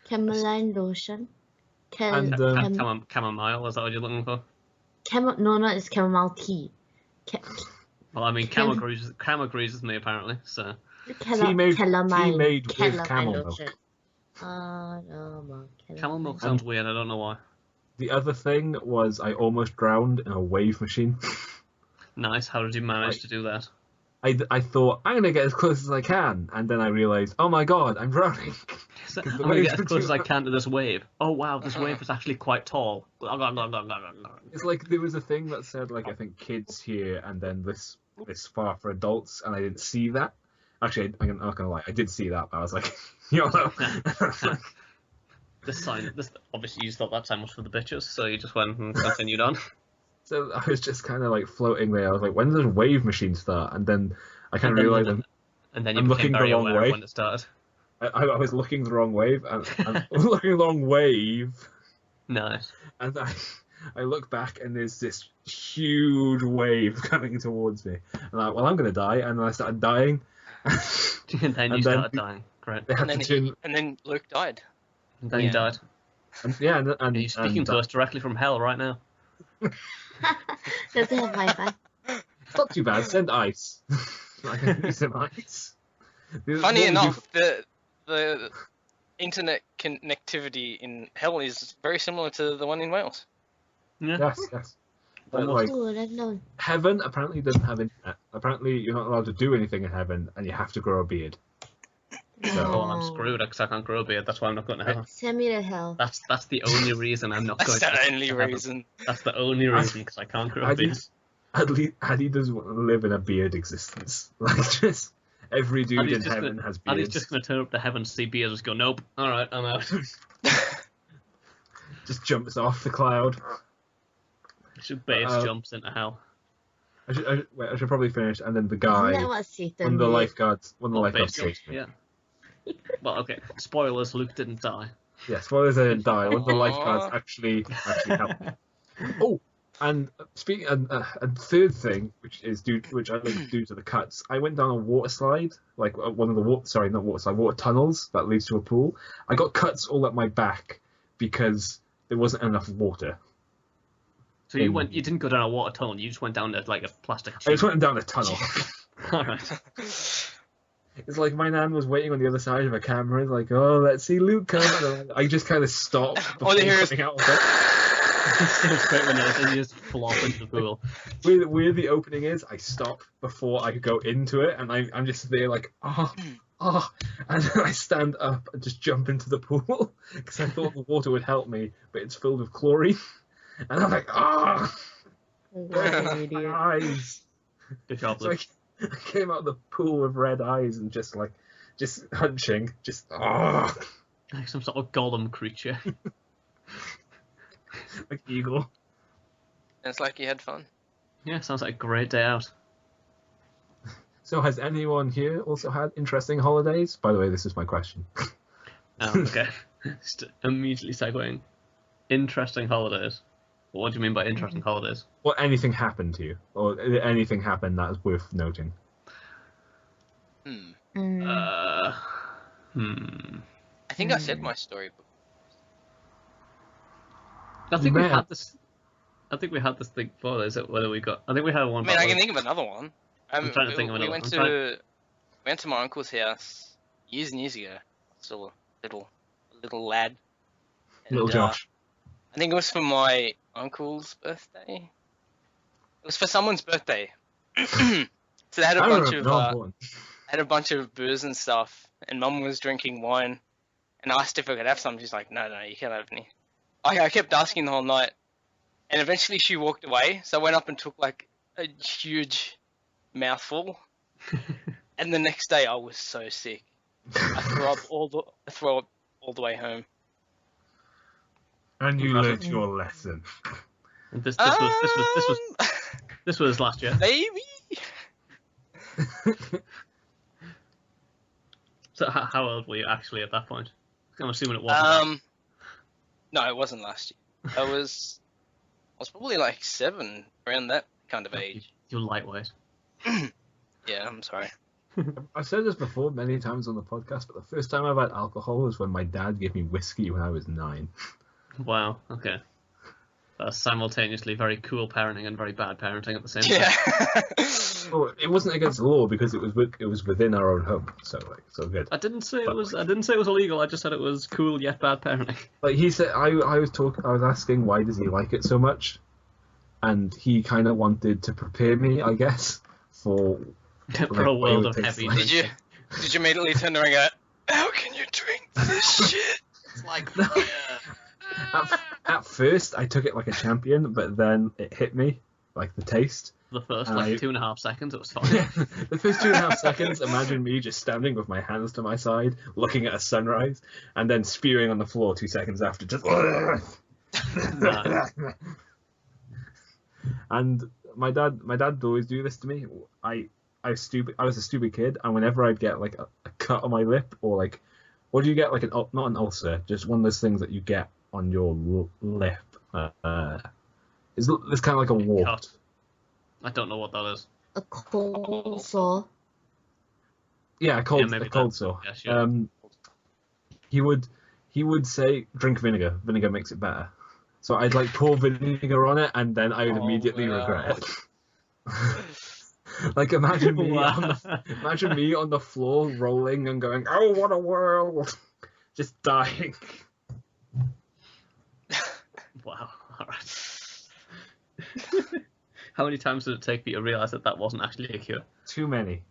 Cameline lotion. And, Chamomile, is that what you're looking for? No, it's chamomile tea. Well, I mean, camel agrees with me apparently. So Tea made with camel milk. camel milk sounds weird. I don't know why. The other thing was I almost drowned in a wave machine. Nice. How did you manage to do that? I thought, I'm going to get as close as I can, and then I realised, oh my god, I'm drowning. So, The I'm gonna waves get as were close too as I high. can to this wave. Oh wow, this wave is actually quite tall. It's like there was a thing that said, like, I think kids here, and then this far for adults, and I didn't see that. Actually, I'm not going to lie, I did see that, but I was like, YOLO. This obviously you just thought that time was for the bitches, so you just went and continued on. So I was just kind of like floating there. I was like, when does wave machine start? And then I kind of realized And then you I'm became looking the very wrong aware way. when it started. I was looking the wrong wave, and I was looking the wrong wave, Nice. and I look back and there's this huge wave coming towards me. And I'm like, well, I'm gonna die, and then I started dying. And then you started dying. Great. They had And to turn, then Luke died. And then you died. and, yeah, and Are you speaking to us directly from hell right now? Does it have Wi-Fi? It's not too bad. Send ice. I can use some ice. Funny enough, the internet connectivity in hell is very similar to the one in Wales. Yeah. Yes. But, like, Cool, I've known. heaven apparently doesn't have internet. Apparently, you're not allowed to do anything in heaven, and you have to grow a beard. Oh, I'm screwed because I can't grow a beard. That's why I'm not going to hell. Send me to hell. That's the only reason I'm not That's going to the only heaven. reason. That's the only reason because I can't grow a beard. Addy doesn't want to live in a beard existence. Like, just every dude in heaven has beards. Addy's just going to turn up to heaven, see beards, and just go, nope, alright, I'm out. Just jumps off the cloud. Base jumps into hell. I should probably finish, and then the guy, Isn't that what Satan one of the did? lifeguards, Base saves jumps, me. yeah. Well, okay, spoilers, Luke didn't die. Yeah, spoilers, I didn't die. One of the lifeguards actually helped. Oh, and speaking, a third thing, which I linked due to the cuts, I went down a water slide, like one of the water tunnels that leads to a pool. I got cuts all up my back because there wasn't enough water. So you didn't go down a water tunnel, you just went down like a plastic I tube. just went down a tunnel. Alright. It's like my nan was waiting on the other side of a camera, like, oh, let's see Luke come. And I just kind of stopped before you hear is- coming out of it. It's great when you just flop into the pool. Where the opening is, I stop before I go into it, and I'm just there like, and then I stand up and just jump into the pool because I thought the water would help me, but it's filled with chlorine, and I'm like, What an my idiot. eyes. Good job, So Luke. I came out of the pool with red eyes and just hunching, Like some sort of golem creature. like eagle. It's like you had fun. Yeah, sounds like a great day out. So has anyone here also had interesting holidays? By the way, this is my question. Okay. Just immediately segueing. Interesting holidays. What do you mean by interesting holidays? Or anything happened to you? Or did anything happen that is worth noting? I think I said my story. I think we had this. I think we had this thing before. Is it whether we got? I think we had one. I mean, I can think of another one. I'm trying to think of another one. We went to my uncle's house years and years ago. Still a little lad. And, Little Josh. I think it was for my uncle's birthday. It was for someone's birthday. So they had a bunch of booze and stuff, and Mum was drinking wine, and I asked if I could have some. She's like, no, you can't have any. I kept asking the whole night, and eventually she walked away. So I went up and took like a huge mouthful, and the next day I was so sick. I threw up all the way home. And you learnt your lesson. And this was last year. Maybe. So how old were you actually at that point? I'm assuming it wasn't. No, it wasn't last year. I was probably like 7, around that kind of age. You're lightweight. Yeah, I'm sorry. I've said this before many times on the podcast, but the first time I've had alcohol was when my dad gave me whiskey when I was 9. Wow. Okay. That's simultaneously very cool parenting and very bad parenting at the same time. Yeah. Well, it wasn't against the law because it was within our own home, so good. I didn't say it was illegal. I just said it was cool yet bad parenting. Like he said, I was asking why does he like it so much, and he kind of wanted to prepare me, I guess, for For a world of heavy drinking. Did you immediately turn around and go, how can you drink this shit? It's like fire. At first, I took it like a champion, but then it hit me, like the taste, the first I- 2.5 seconds, it was fine. The first 2.5 seconds, imagine me just standing with my hands to my side, looking at a sunrise, and then spewing on the floor 2 seconds after, just. And my dad would always do this to me. I was a stupid kid, and whenever I'd get like a cut on my lip, or like, what do you get, like not an ulcer, just one of those things that you get on your lip. It's kind of like a wart. Cut. I don't know what that is. A cold sore. Yeah, a cold that. sore. Yeah, sure. He would say, drink vinegar. Vinegar makes it better. So I'd like pour vinegar on it, and then I would immediately regret it. Like imagine me on the floor rolling and going, oh, what a world, just dying. Wow. All right. How many times did it take for you to realise that wasn't actually a cure? Too many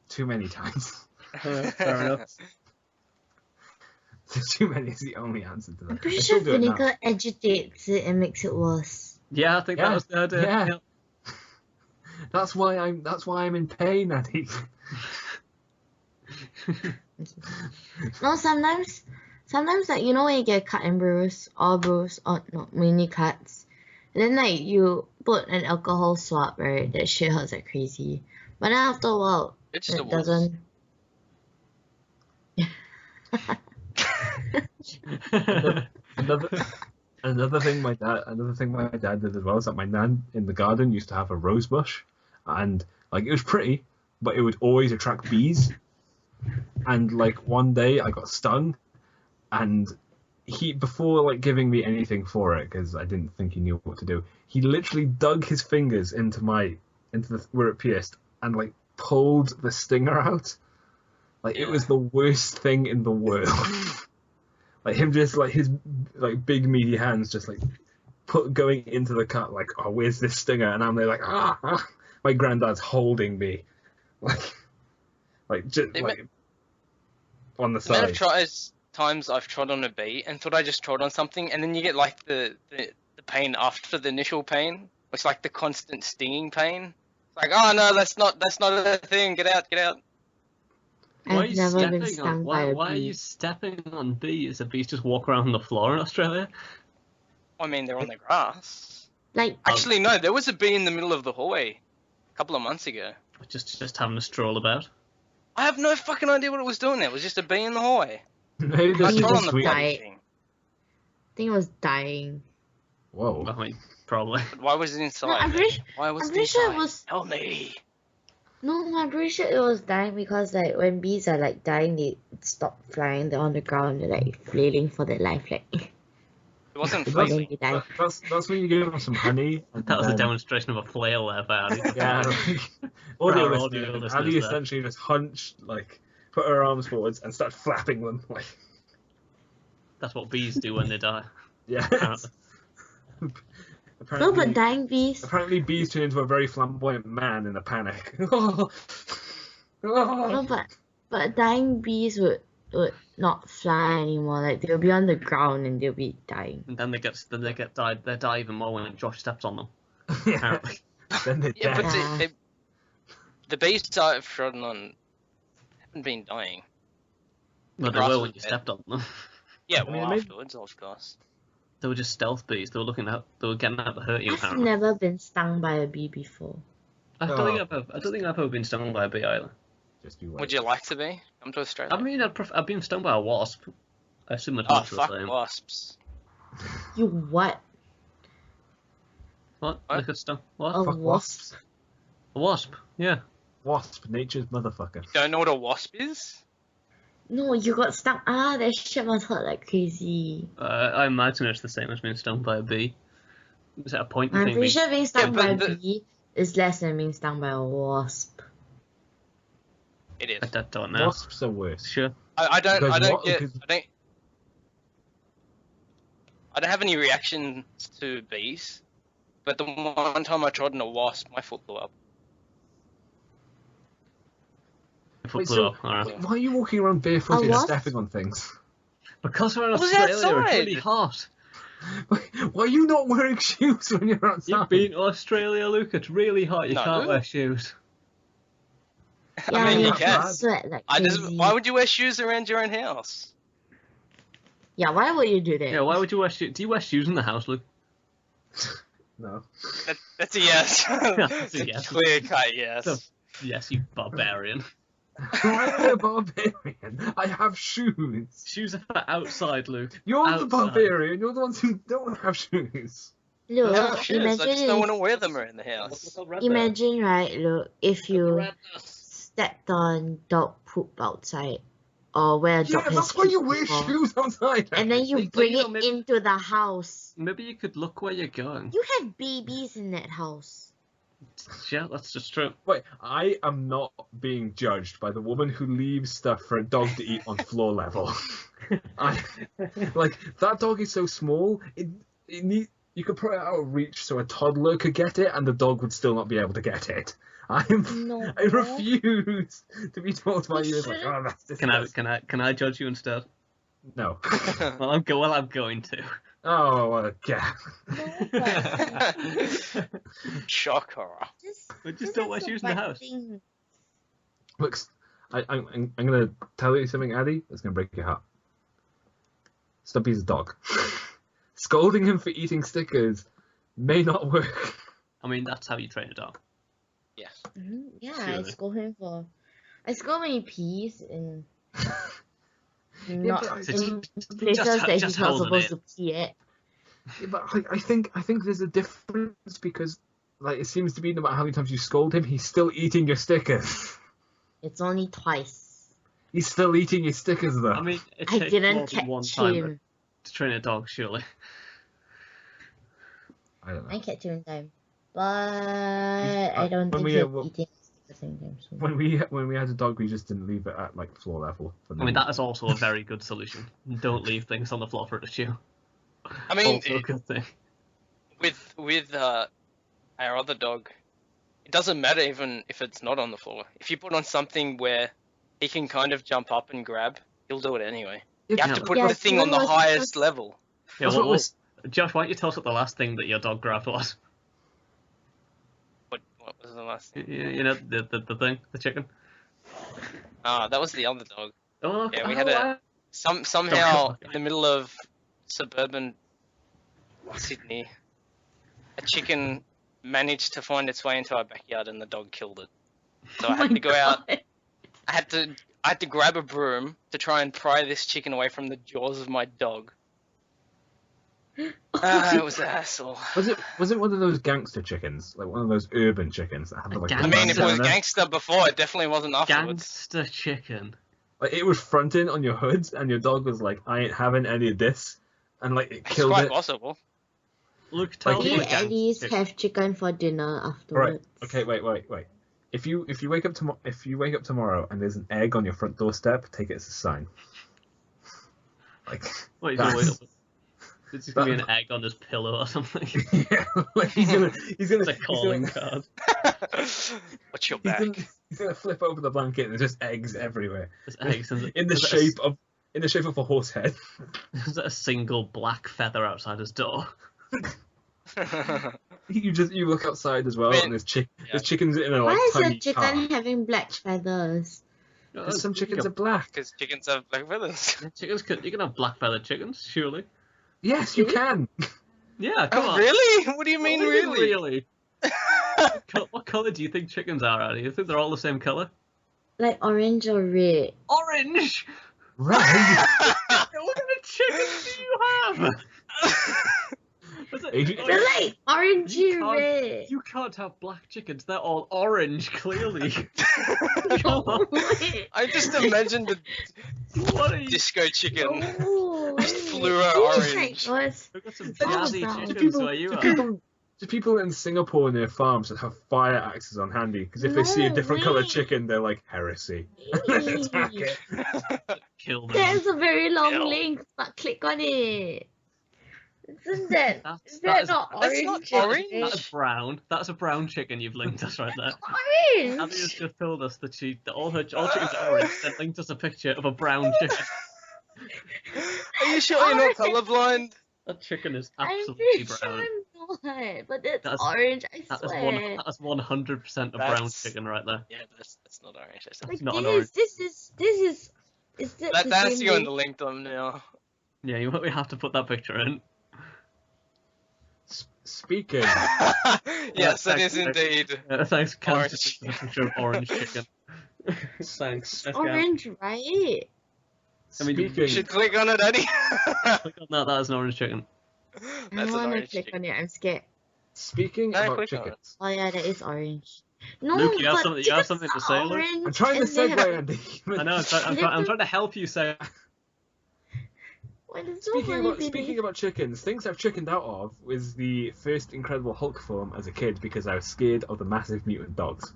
times. Fair enough. Too many is the only answer to that. I'm pretty I sure still do it now. vinegar agitates it and makes it worse. Yeah, I think that was the idea. Yeah. Yeah. That's why I'm in pain, Addy. No, sometimes like you know when you get a cut and bruise or not mini cuts, and then like you put an alcohol swab, right? That shit hurts like crazy. But then after a while, It just it was. doesn't. Another thing my dad did as well is that my nan in the garden used to have a rosebush, and like it was pretty, but it would always attract bees. And like one day I got stung, and he, before like giving me anything for it, because I didn't think he knew what to do, he literally dug his fingers into where it pierced and like pulled the stinger out. Like it was the worst thing in the world. Like him just like his like big meaty hands just like going into the cut, like, oh, where's this stinger? And I'm there like, ah. My granddad's holding me, just like on the The amount side. of times I've trod on a bee and thought I just trod on something, and then you get like the pain after the initial pain. It's like the constant stinging pain. It's like, oh no, that's not a thing. Get out. I've never been stung by a Why are bee. you stepping on bees? The bees just walk around the floor in Australia? I mean, they're on the grass. Like Actually, no, there was a bee in the middle of the hallway a couple of months ago. Just having a stroll about. I have no fucking idea what it was doing there. It was just a bee in the hallway. Maybe I this He trod is on the sweet. bloody died. thing. I think it was dying. Whoa. I mean, probably. But why was it inside? No, I'm pretty Why was I'm it pretty sure it inside? was- Help me. No, I'm pretty sure it was dying because like when bees are like dying, they stop flying. They're on the ground. They're like flailing for their life. Like It wasn't It then freezing. they die. That's when you give them some honey. And That was a then- demonstration of a flail there, Barry. Yeah. For our Audio audio listeners, listeners Ali there. essentially just hunched, like, put her arms forwards and started flapping them. Like, That's what bees do when they die. yeah. Apparently. No, Apparently, but dying bees. apparently bees turn into a very flamboyant man in a panic. Oh. No, but dying bees would not fly anymore. Like they'll be on the ground and they'll be dying. And then they die even more when Josh steps on them. Yeah. Apparently. Then they're Yeah, dead. but the bees that I've trodden on haven't been dying. Well, they grass were was when you dead. stepped on them. Yeah, I mean, well, maybe- afterwards, of course. They were just stealth bees. They were getting out to hurt you. I've Apparently. never been stung by a bee before. I don't think I've ever been stung by a bee either. Just you wait. Would you like to be? Come to Australia. I mean, I've been stung by a wasp. I assume it's Oh, much the fuck same. wasps. You what? What? What? They could stung? What? A Fuck wasp? A wasp? Yeah. Wasp, nature's motherfucker. Don't know what a wasp is? No, you got stung. Ah, that shit must hurt like crazy. I imagine it's the same as being stung by a bee. Is that a point in I'm thing? pretty sure being stung by but a bee is less than being stung by a wasp. It is. I don't know. Wasps are worse. Sure. I don't Because get. because- I don't have any reactions to bees, but the one time I trod on a wasp, my foot blew up. If it Wait, blew so, up, alright. why are you walking around barefooted A wasp? stepping on things? Because we're in I was Australia, it's outside. really hot. Why are you not wearing shoes when you're outside? You've been to Australia, Luke. It's really hot. You No. can't wear shoes. Yeah, I mean, you you can. sweat like I crazy. just, why would you wear shoes around your own house? Yeah, why would you do that? Yeah, why would you wear shoes? Do you wear shoes in the house, Luke? No. That's a yes. That's a It's yes. clear cut yes. So- Yes, you barbarian. I'm a barbarian. I have shoes. Shoes are for outside, Luke. You're the Outside. barbarian. You're the ones who don't have shoes. I have Look, shoes. I just don't imagine, want to wear them around the house. imagine, right? Look, if you stepped on dog poop outside, or where a Yeah, dog has that's why you pooped wear before, shoes outside. and then you But bring you know, it maybe- into the house. Maybe you could look where you're going. You have babies in that house. Yeah, that's just true. Wait, I am not being judged by the woman who leaves stuff for a dog to eat on floor level. Like, that dog is so small, you could put it out of reach so a toddler could get it and the dog would still not be able to get it. I No. refuse to be told by you. It's like, shouldn't- oh, that's disgusting. Can I judge you instead? No. Well, I'm going to. Oh, yeah. Shock horror. But just don't wear shoes in the house. Look, I'm going to tell you something, Addy, that's going to break your heart. Stumpy's a dog. Scolding him for eating stickers may not work. I mean, that's how you train a dog. Yes. Yeah, Surely. I scold him for. I scold when he pees in. Yeah, Not but in Just- places that he's just not holding supposed it. to pee at. Yeah, but I think there's a difference because, like, it seems to be no matter how many times you scold him, he's still eating your stickers. It's only twice. He's still eating your stickers, though. I mean, it I takes more didn't than one catch time him. to train a dog, surely. I don't know. I catch him in time, but I don't when think we, he's well- eating at the same time soon. When we had a dog, we just didn't leave it at like floor level. I mean, that is also a very good solution. Don't leave things on the floor for it to chew. I mean, Also a good thing. with our other dog, it doesn't matter even if it's not on the floor. If you put on something where he can kind of jump up and grab, he'll do it anyway. You have to put Yeah, the thing on the Dylan was- highest level. Yeah, That's well, what was- Josh, why don't you tell us what the last thing that your dog grabbed was? What was the last thing? You know, the thing, the chicken. That was the other dog. Oh, Yeah, we had a somehow in the middle of suburban Sydney, a chicken managed to find its way into our backyard and the dog killed it. So I had to go out. I had to grab a broom to try and pry this chicken away from the jaws of my dog. It was a hassle. Was it one of those gangster chickens, like one of those urban chickens that had the, like? I I mean, if it was bandana? gangster before, it definitely wasn't afterwards. Gangster chicken. Like, it was fronting on your hood, and your dog was like, "I ain't having any of this," and like it It's killed quite it. possible. Look, tell Like, me We yeah, what at gangster least chicken. have chicken for dinner Right. afterwards. Okay. Wait. If you wake up tomorrow and there's an egg on your front doorstep, take it as a sign. Like, What, he's gonna wake that's- up? It's just gonna be an egg on his pillow or something. yeah, like he's gonna It's a calling card. Watch your He's back. gonna flip over the blanket and there's just eggs everywhere There's eggs in the shape of a horse head. There's a single black feather outside his door. You look outside as well, I mean, and there's yeah. chickens in a like Why is tiny a chicken car. having black feathers? Because some chickens are black. Because chickens have black feathers. You can have black feathered chickens, surely. Yes, you can. Yeah, come Oh, on. really? What do you mean, What do you mean, really? What colour do you think chickens are, Addy? You think they're all the same colour? Like orange or red? Orange! Right. What kind of chickens do you have? Is it- Adrian- They're like orangey You can't- red. You can't have black chickens. They're all orange, clearly. I just imagined the What are you? disco chicken. Oh, Just fluoro orange. We've got some Oh, jazzy brown. chickens where you are. Do people in Singapore near farms that have fire axes on handy? Because if they see a No different coloured way. chicken, they're like, heresy. Attack it. Kill them. There's a very long Ew. link, but click on it. Isn't that? That's- Is that that is- not that's orange? not orange. That's brown. That's a brown chicken you've linked us right there. Abby has Orange. just told us that all chickens are orange, then linked us a picture of a brown chicken. Are you sure you're not colorblind? That chicken is I'm absolutely pretty sure brown. I'm not, but it's That's- orange. I That is swear. that is 100% a brown That's- chicken right there. Yeah, that's not orange. That's Like not an this is is that the That's same you on way? the link thumbnail. Yeah, we have to put that picture in. Speaking. Yes, it thanks, is indeed. Thanks, Cam, Orange for taking a picture of orange chicken. Thanks. Cam. Orange, right? I mean, You Speaking. should click on it, Eddie. Click on that. That is an orange chicken. I That's don't an want to orange click chicken. on it. I'm scared. Speaking No, about click on it. chickens. Oh yeah, that is orange. No, Luke, you have but something- you have chickens something to are say, Luke? orange I'm trying to and they segue, have- Andy. I know. I'm trying to help you say. Why does nobody Speaking about chickens, things I've chickened out of was the first Incredible Hulk film as a kid because I was scared of the massive mutant dogs.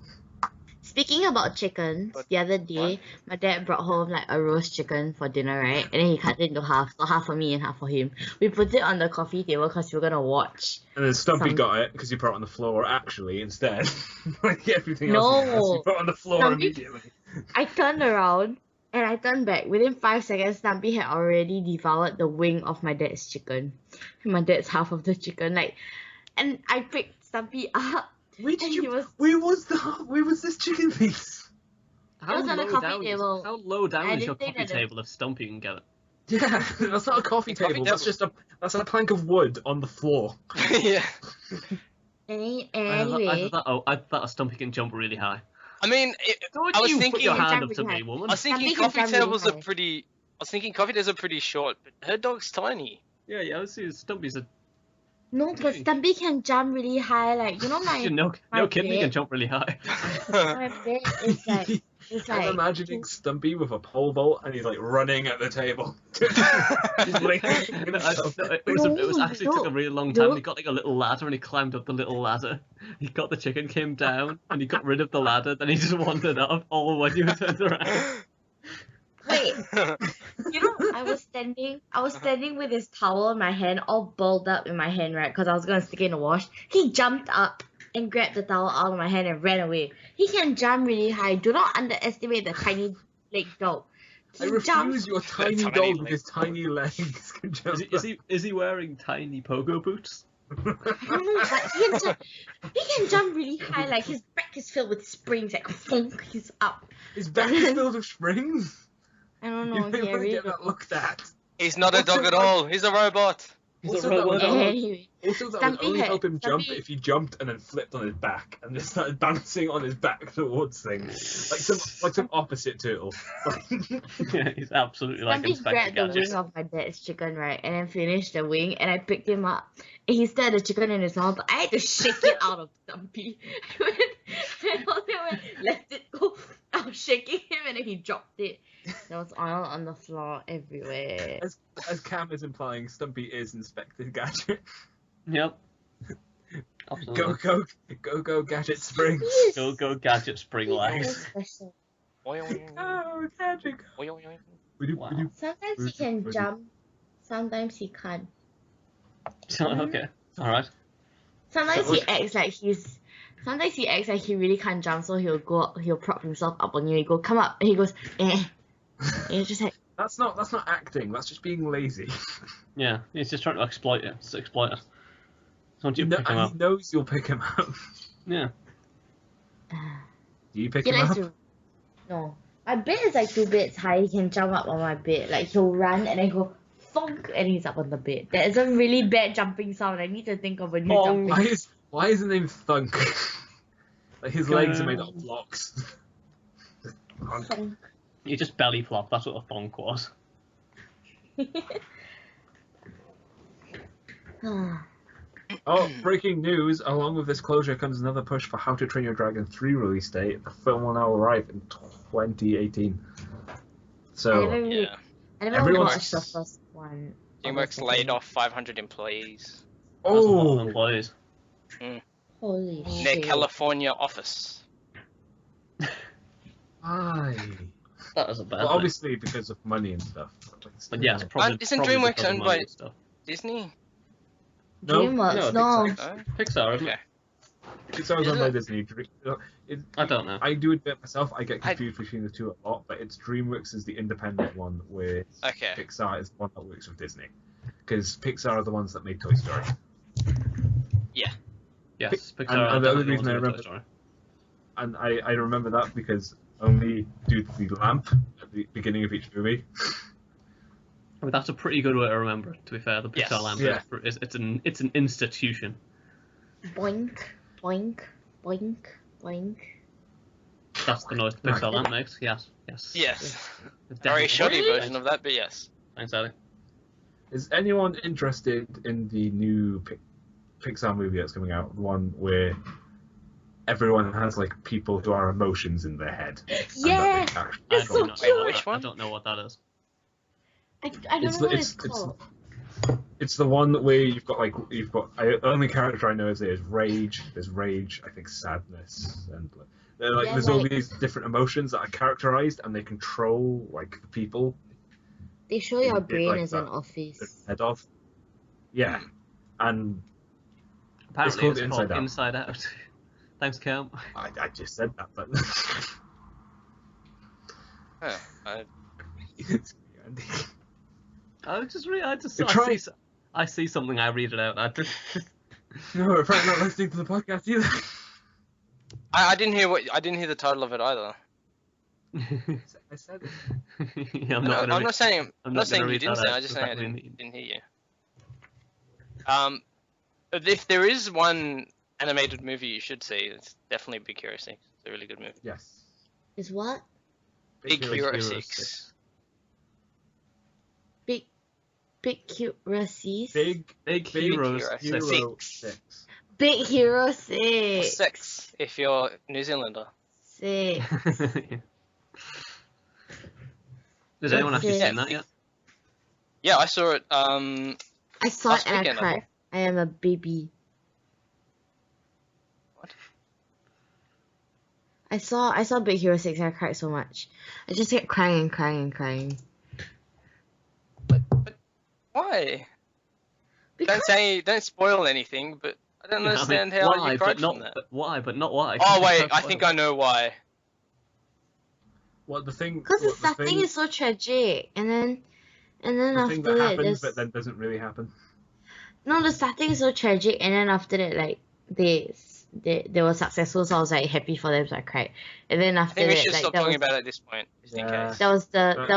Speaking about chickens, But the other day, my dad brought home like a roast chicken for dinner, right? And then he cut it into half, so half for me and half for him. We put it on the coffee table because we were gonna watch. And then Stumpy Some- got it because he put it on the floor actually instead. Like everything No. else in the house, he put it on the floor Stumpy- immediately. I turned around and I turned back. Within 5 seconds, Stumpy had already devoured the wing of my dad's chicken. My dad's half of the chicken, and I picked Stumpy up. Where did And you? he was- Where was this chicken piece? How was on a low coffee down? table. How low down I is your didn't think coffee that table if Stumpy can get it? Yeah, that's not a coffee Coffee table. That's table. just that's a plank of wood on the floor. Yeah. And I anyway, thought a Stumpy can jump really high. I mean, Don't I was you put thinking- your hand Jump up to really me, high. woman. I was thinking Something coffee can jump tables are really high. pretty. I was thinking coffee tables are pretty short, but her dog's tiny. Yeah, I was seeing Stumpy's a. no, but Stumpy can jump really high. Like you know, No my kidding, he can bed- jump really high. my bed is like it's I'm like imagining Stumpy with a pole vault and he's like running at the table. He's like, It was actually took a really long time. No. He got like a little ladder and he climbed up the little ladder. He got the chicken, came down, and he got rid of the ladder. Then he just wandered up all when you turned around. wait. You know, I was standing with his towel in my hand, all balled up in my hand, right? Because I was gonna stick it in the wash. He jumped up and grabbed the towel out of my hand and ran away. He can jump really high. Do not underestimate the tiny leg dog. I He refuse jumps. your tiny tiny dog with leg. his tiny legs. Can jump Is he wearing tiny pogo boots? I don't know, but he can jump really high. Like his back is filled with springs. Like thunk, he's up. His back is filled with springs. I don't You know. may He want to really get that looked at. He's not a Also, dog at all. He's a robot. Also, a that robot. would only, Anyway, also, that would Stumpy only had- help him jump Stumpy- if he jumped and then flipped on his back and just started bouncing on his back towards things, like some opposite turtle. Yeah, he's absolutely like Stumpy Inspector grabbed the Gadget. wing of my dad's chicken, right, and then finished the wing, and I picked him up. And he still had the chicken in his mouth, but I had to shake it out of Stumpy. I let it go. I was shaking him, and then he dropped it. There was oil on the floor everywhere. As Cam is implying, Stumpy is Inspector Gadget. Yep. Go Absolutely. go Gadget Springs. Go Gadget spring He's so legs. special. Oh, Gadget. Wow. Sometimes he can jump, sometimes he can't. Okay. All right. Sometimes he acts like he really can't jump, so he'll prop himself up on you. He go, come up, and he goes, eh. And you're just like, That's not acting. That's just being lazy. Yeah, he's just trying to exploit you. Just exploit us. So once you No, pick him and up. he knows you'll pick him up. Yeah. Do you pick he him likes up? to. No, my bed is like 2 beds high. He can jump up on my bed. Like he'll run and then go funk, and he's up on the bed. That is a really bad jumping sound. I need to think of a new Fong. jumping. Why is the name Thunk? Like his legs are made out of blocks. Funk. You just belly flop. That's what a thonk was. Oh, breaking news! Along with this closure comes another push for How to Train Your Dragon 3 release date. The film will now arrive in 2018. So, Yeah. I never Everyone's- watched the first one. DreamWorks laid off 500 employees That's a lot of oh, employees. Holy in their shit. California office. aye. That was a bad Well, thing. obviously because of money and stuff. But yeah, it's probably. Isn't probably DreamWorks because of owned money by- and stuff. Disney? No, DreamWorks, no, no. Oh, Pixar, isn't okay. it? Pixar was Is owned by it? Disney. I don't know. I do admit myself, I get confused between the two a lot, but it's DreamWorks is the independent one, where Okay. Pixar is the one that works with Disney. because Pixar are the ones that made Toy Story. Yes, Pixar. And the only definitely reason I ones who made Toy remember, Story. and I remember that because only due to the lamp at the beginning of each movie. I mean, that's a pretty good way to remember it. To be fair, the Pixar Yes. lamp Yeah. it's an institution. Boink, boink, boink, boink. That's the noise the Pixar lamp makes. Yes. Yes. It's Very definitely- shoddy Really? version of that, but yes. Thanks, Ellie. Is anyone interested in the new Pixar movie that's coming out? The one where everyone has like people who are emotions in their head. Yeah, I that's so don't know- cute. Which one? I don't know what that is. I don't know what it's called. It's the one where you've got only character I know is there's rage, I think sadness, and like Yeah, there's all like- these different emotions that are characterized and they control like the people They show your It- brain like as an that. office. head of. Yeah, and Apparently, called it's called Inside Out. Inside Out. Thanks, Cam. I just said that, but Huh. I see something, I read it out. No, we're probably not listening to the podcast either. I didn't hear the title of it either. I said it. Yeah, I'm not saying I'm you not gonna read didn't that say. out, I'm just saying I because that didn't hear you. If there is one animated movie you should see, it's definitely Big Hero 6. It's a really good movie. Yes. Is what? Big Hero Hero 6. 6. Big curiosities. Big Heroes. Hero Hero 6. 6. Big Hero 6. 6, if you're New Zealander. 6. Has anyone actually Six. seen that yet? Yeah, I saw it. I saw Last it and I weekend, I cried. I am a baby. What? I saw Big Hero 6 and I cried so much. I just kept crying and crying and crying. But why? Because Don't spoil anything. But I don't understand how why, you cried but not from that. why, but not why. Oh wait, I think I know why. What the thing? the what the starting is so tragic, and then the thing after that that, happens, there's but then doesn't really happen. no, the starting is so tragic, and then after that, like they were successful, so I was like happy for them, so I cried. And then I after think we that, should like stop that talking was, about it at this point, just in Yeah. case. that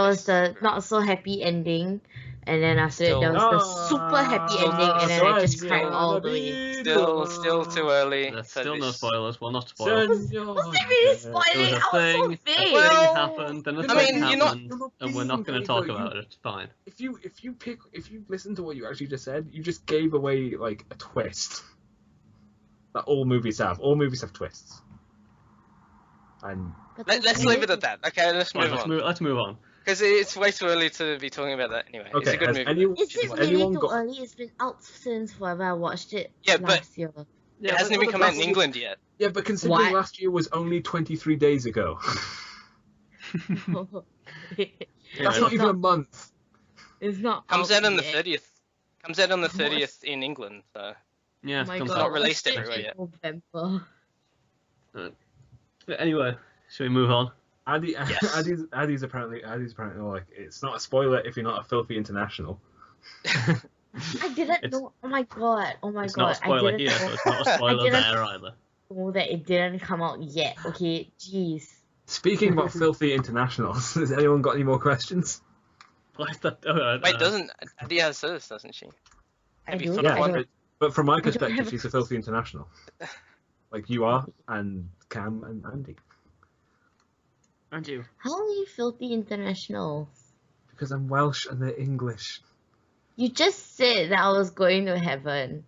was the not so happy ending, and then after that there was the super happy ending, and then I just cried all the way. Still too early. There's for still no this. spoilers. Well, not spoilers. Was that really spoiling? There was a I was thing, so a vague. thing Well, happened, then a I thing mean, you're not- happened, and we're not going to talk about it. It's fine. If you listen to what you actually just said, you just gave away like a twist that all movies have. All movies have twists. And But Let's that's leave it weird. at that. Okay, let's Right, move on. let's move on. Because it's way too early to be talking about that anyway. It's okay, a good has movie. anyone, Is it has really anyone too got? early? It's been out since forever. I watched it Yeah, but- last year. It hasn't even come out in England yet. Yeah, but considering What? last year was only 23 days ago, that's not even a month. It's not. Comes out on the yet. 30th. Comes out on the 30th in England. So Yeah, Oh my comes god, out. not released watched it everywhere in November. Anyway, should we move on? Addy's Yes. Addy's apparently like it's not a spoiler if you're not a filthy international. I didn't It's- know. Oh my god. Oh my It's god. not a spoiler I here, didn't so know, it's not a spoiler didn't- there either. know that it didn't come out yet. Okay, jeez. Speaking about filthy internationals, has anyone got any more questions? Why is that? Alright, wait, doesn't Addy has hers, doesn't she? I Have you do. thought Yeah, of I one? don't- but from my don't perspective, have a she's a filthy international, like you are, and Cam and Andy. Aren't you? How are you filthy internationals? Because I'm Welsh and they're English. You just said that I was going to heaven.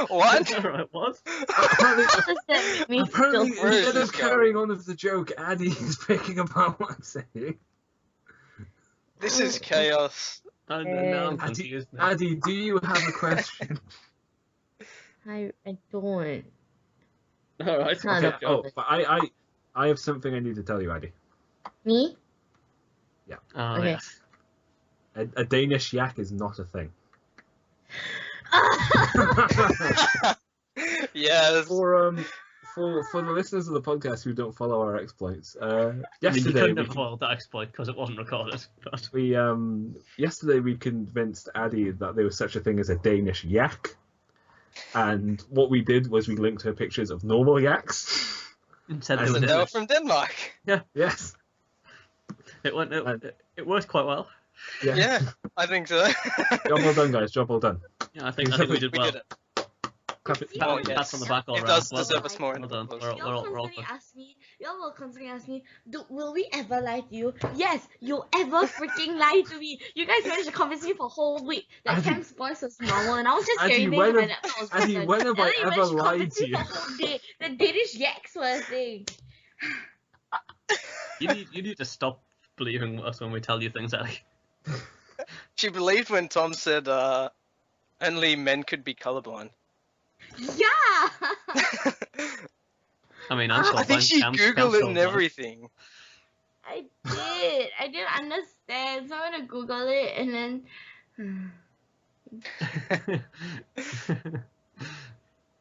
What? Alright, what? Apparently, How does that make me apparently filthy? Where is instead this of going? carrying on with the joke, Addy is picking apart what I'm saying. This is chaos. Now I'm Addy- confused now. Addy, do you have a question? I don't. Alright, No, Okay, no. oh, but I have something I need to tell you, Addy. Me? Oh, Okay. yes. A Danish yak is not a thing. Yes. For for the listeners of the podcast who don't follow our exploits, You yesterday couldn't have foiled that exploit because it wasn't recorded. But yesterday we convinced Addy that there was such a thing as a Danish yak, and what we did was we linked her pictures of normal yaks. instead As they in were They were Danish. from Denmark. Yes. It worked quite well. Yeah, I think so. Job well done, guys. Job well done. Yeah, I think we did We well. did it. Clap it. Oh, Pat- yes. Pats on the back all It around. does Well deserve done. us more. Well done. applause. We're all good. Y'all will constantly ask me, will we ever lie to you? Yes, you'll ever freaking lie to me. You guys managed to convince me for a whole week that Addy- Cam's voice was normal, and I was just Addy, hearing when things have- and I was Addy, pregnant. when have I And then you ever managed to lied convince to me you? for a whole day that Danish yaks were a thing. You need to stop believing us when we tell you things, Ellie. She believed when Tom said only men could be colorblind. Yeah! I mean, I'm I think colorblind, she Cam's Googled it and colorblind. everything. I did. I didn't understand, so I'm gonna Google it and then.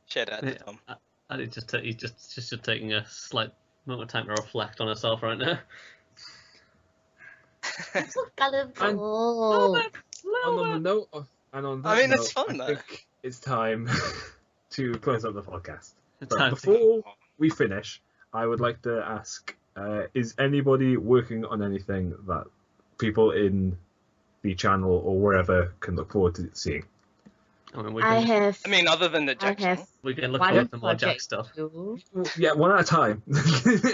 Shout out to Tom. And he's just taking a slight moment of time to reflect on herself right now. I'm so colorful. And on the note of, and on that I mean, note, it's fun, I though. think it's time to close up the podcast. It's But time to- before we finish, I would like to ask: is anybody working on anything that people in the channel or wherever can look forward to seeing? I mean, we I can, have. I mean, other than the I Jackson. have we can look one forward to more Jack project stuff. to Yeah, one at a time.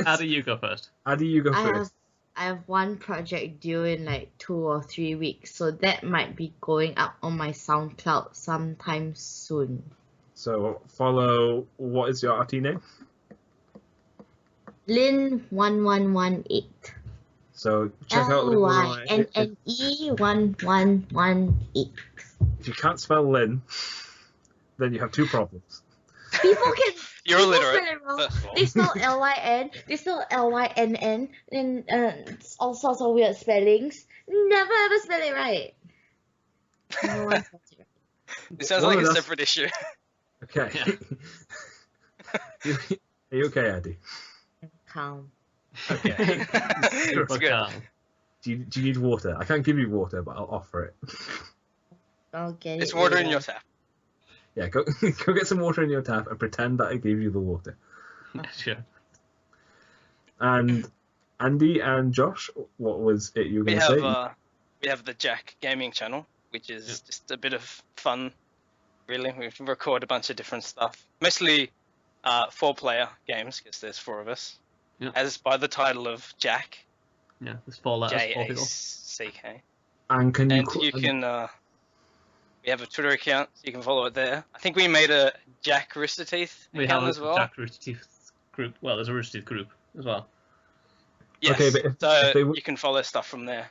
How do you go first? Addy, you go I first. have one project due in like 2 or 3 weeks, so that might be going up on my SoundCloud sometime soon. So follow. What is your RT name? Lynn1118. So check out. LYNNE1118. If you can't spell Lynn, then you have two problems. People can. You're people illiterate, spell it wrong. first of all. They spell LYN, they spell LYNN, and it's all sorts of weird spellings. Never ever spell it right. No one spells it right. It sounds One like of a us- separate issue. Okay. Are you okay, Addy? Calm. Okay. It's Super good. calm. Do you need water? I can't give you water, but I'll offer it. I'll get It's it water in later. your tap. Yeah, go go get some water in your tap and pretend that I gave you the water. Sure. And Andy and Josh, what was it you were We going to say? we have the Jack Gaming channel, which is just a bit of fun. Really, we record a bunch of different stuff, mostly 4-player games because there's 4 of us. Yeah. As by the title of Jack, Yeah, there's 4 letters, 4 people. J-A-C-K. And can you? And you can, we have a Twitter account, so you can follow it there. I think we made a Jack Rooster Teeth We account have as a well. Jack Rooster Teeth group. Well, there's a Rooster Teeth group as well. Yes, Okay, but if so they you can follow stuff from there.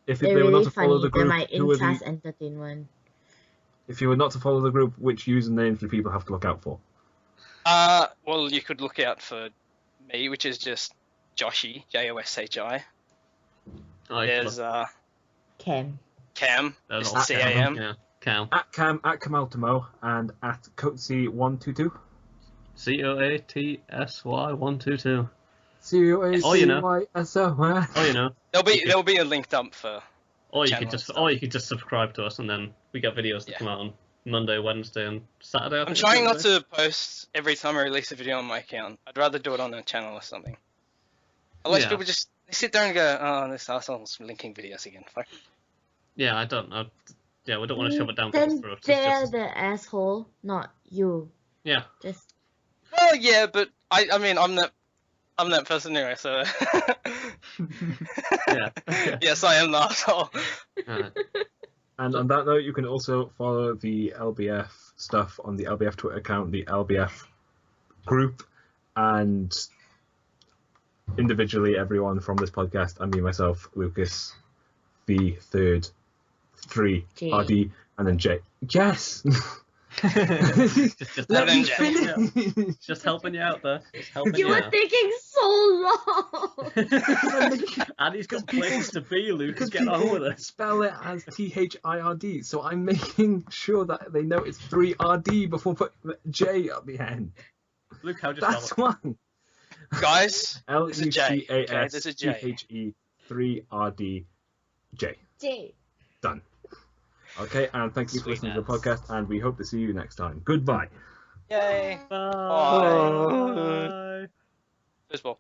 if They're they were really not to follow funny. the They're group, my who were in-class the, entertainment. if you were not to follow the group, which usernames do people have to look out for? Well, you could look out for me, which is just Joshi, Joshi. Oh, There's Cam. Cam, there's just also CAM. Yeah, Cam. At Kamaltamo and at Coatsy122. COATSY122. COACYSOY. Oh, you know. There'll be a link dump for. Or you Channel could just, and or you could just subscribe to us, and then we get videos that Yeah. come out on Monday, Wednesday, and Saturday. I I'm think, trying not Saturday. to post every time I release a video on my account. I'd rather do it on a channel or something. Otherwise, Yeah. people just they sit there and go, "Oh, this asshole's linking videos again." Fuck. Yeah, I don't know. Yeah, we don't want to shove it down people's Then throats. It's they're just, the asshole, not you. yeah. Just Well, yeah, but I mean, I'm that person anyway. So Yeah. yes, I am the asshole. Alright. And on that note, you can also follow the LBF stuff on the LBF Twitter account, the LBF group, and individually everyone from this podcast, and me, myself, Lucas, the third, 3, J. RD, and then J. Yes! just Let then me J. finish! Just helping you out there. Just helping you you were out. taking so long. And he's got Because places to be, Lucas. Because Get on with people it. spell it as THIRD, so I'm making sure that they know it's 3RD before putting the J at the end. Luke, how just That's one. Guys, L there's a U J. C A Okay, S there's a T J. H E 3 R D J. J. Done. Okay, and thank you for Sweet listening to the nuts. podcast, and we hope to see you next time. Goodbye. Yay. Bye. First of all.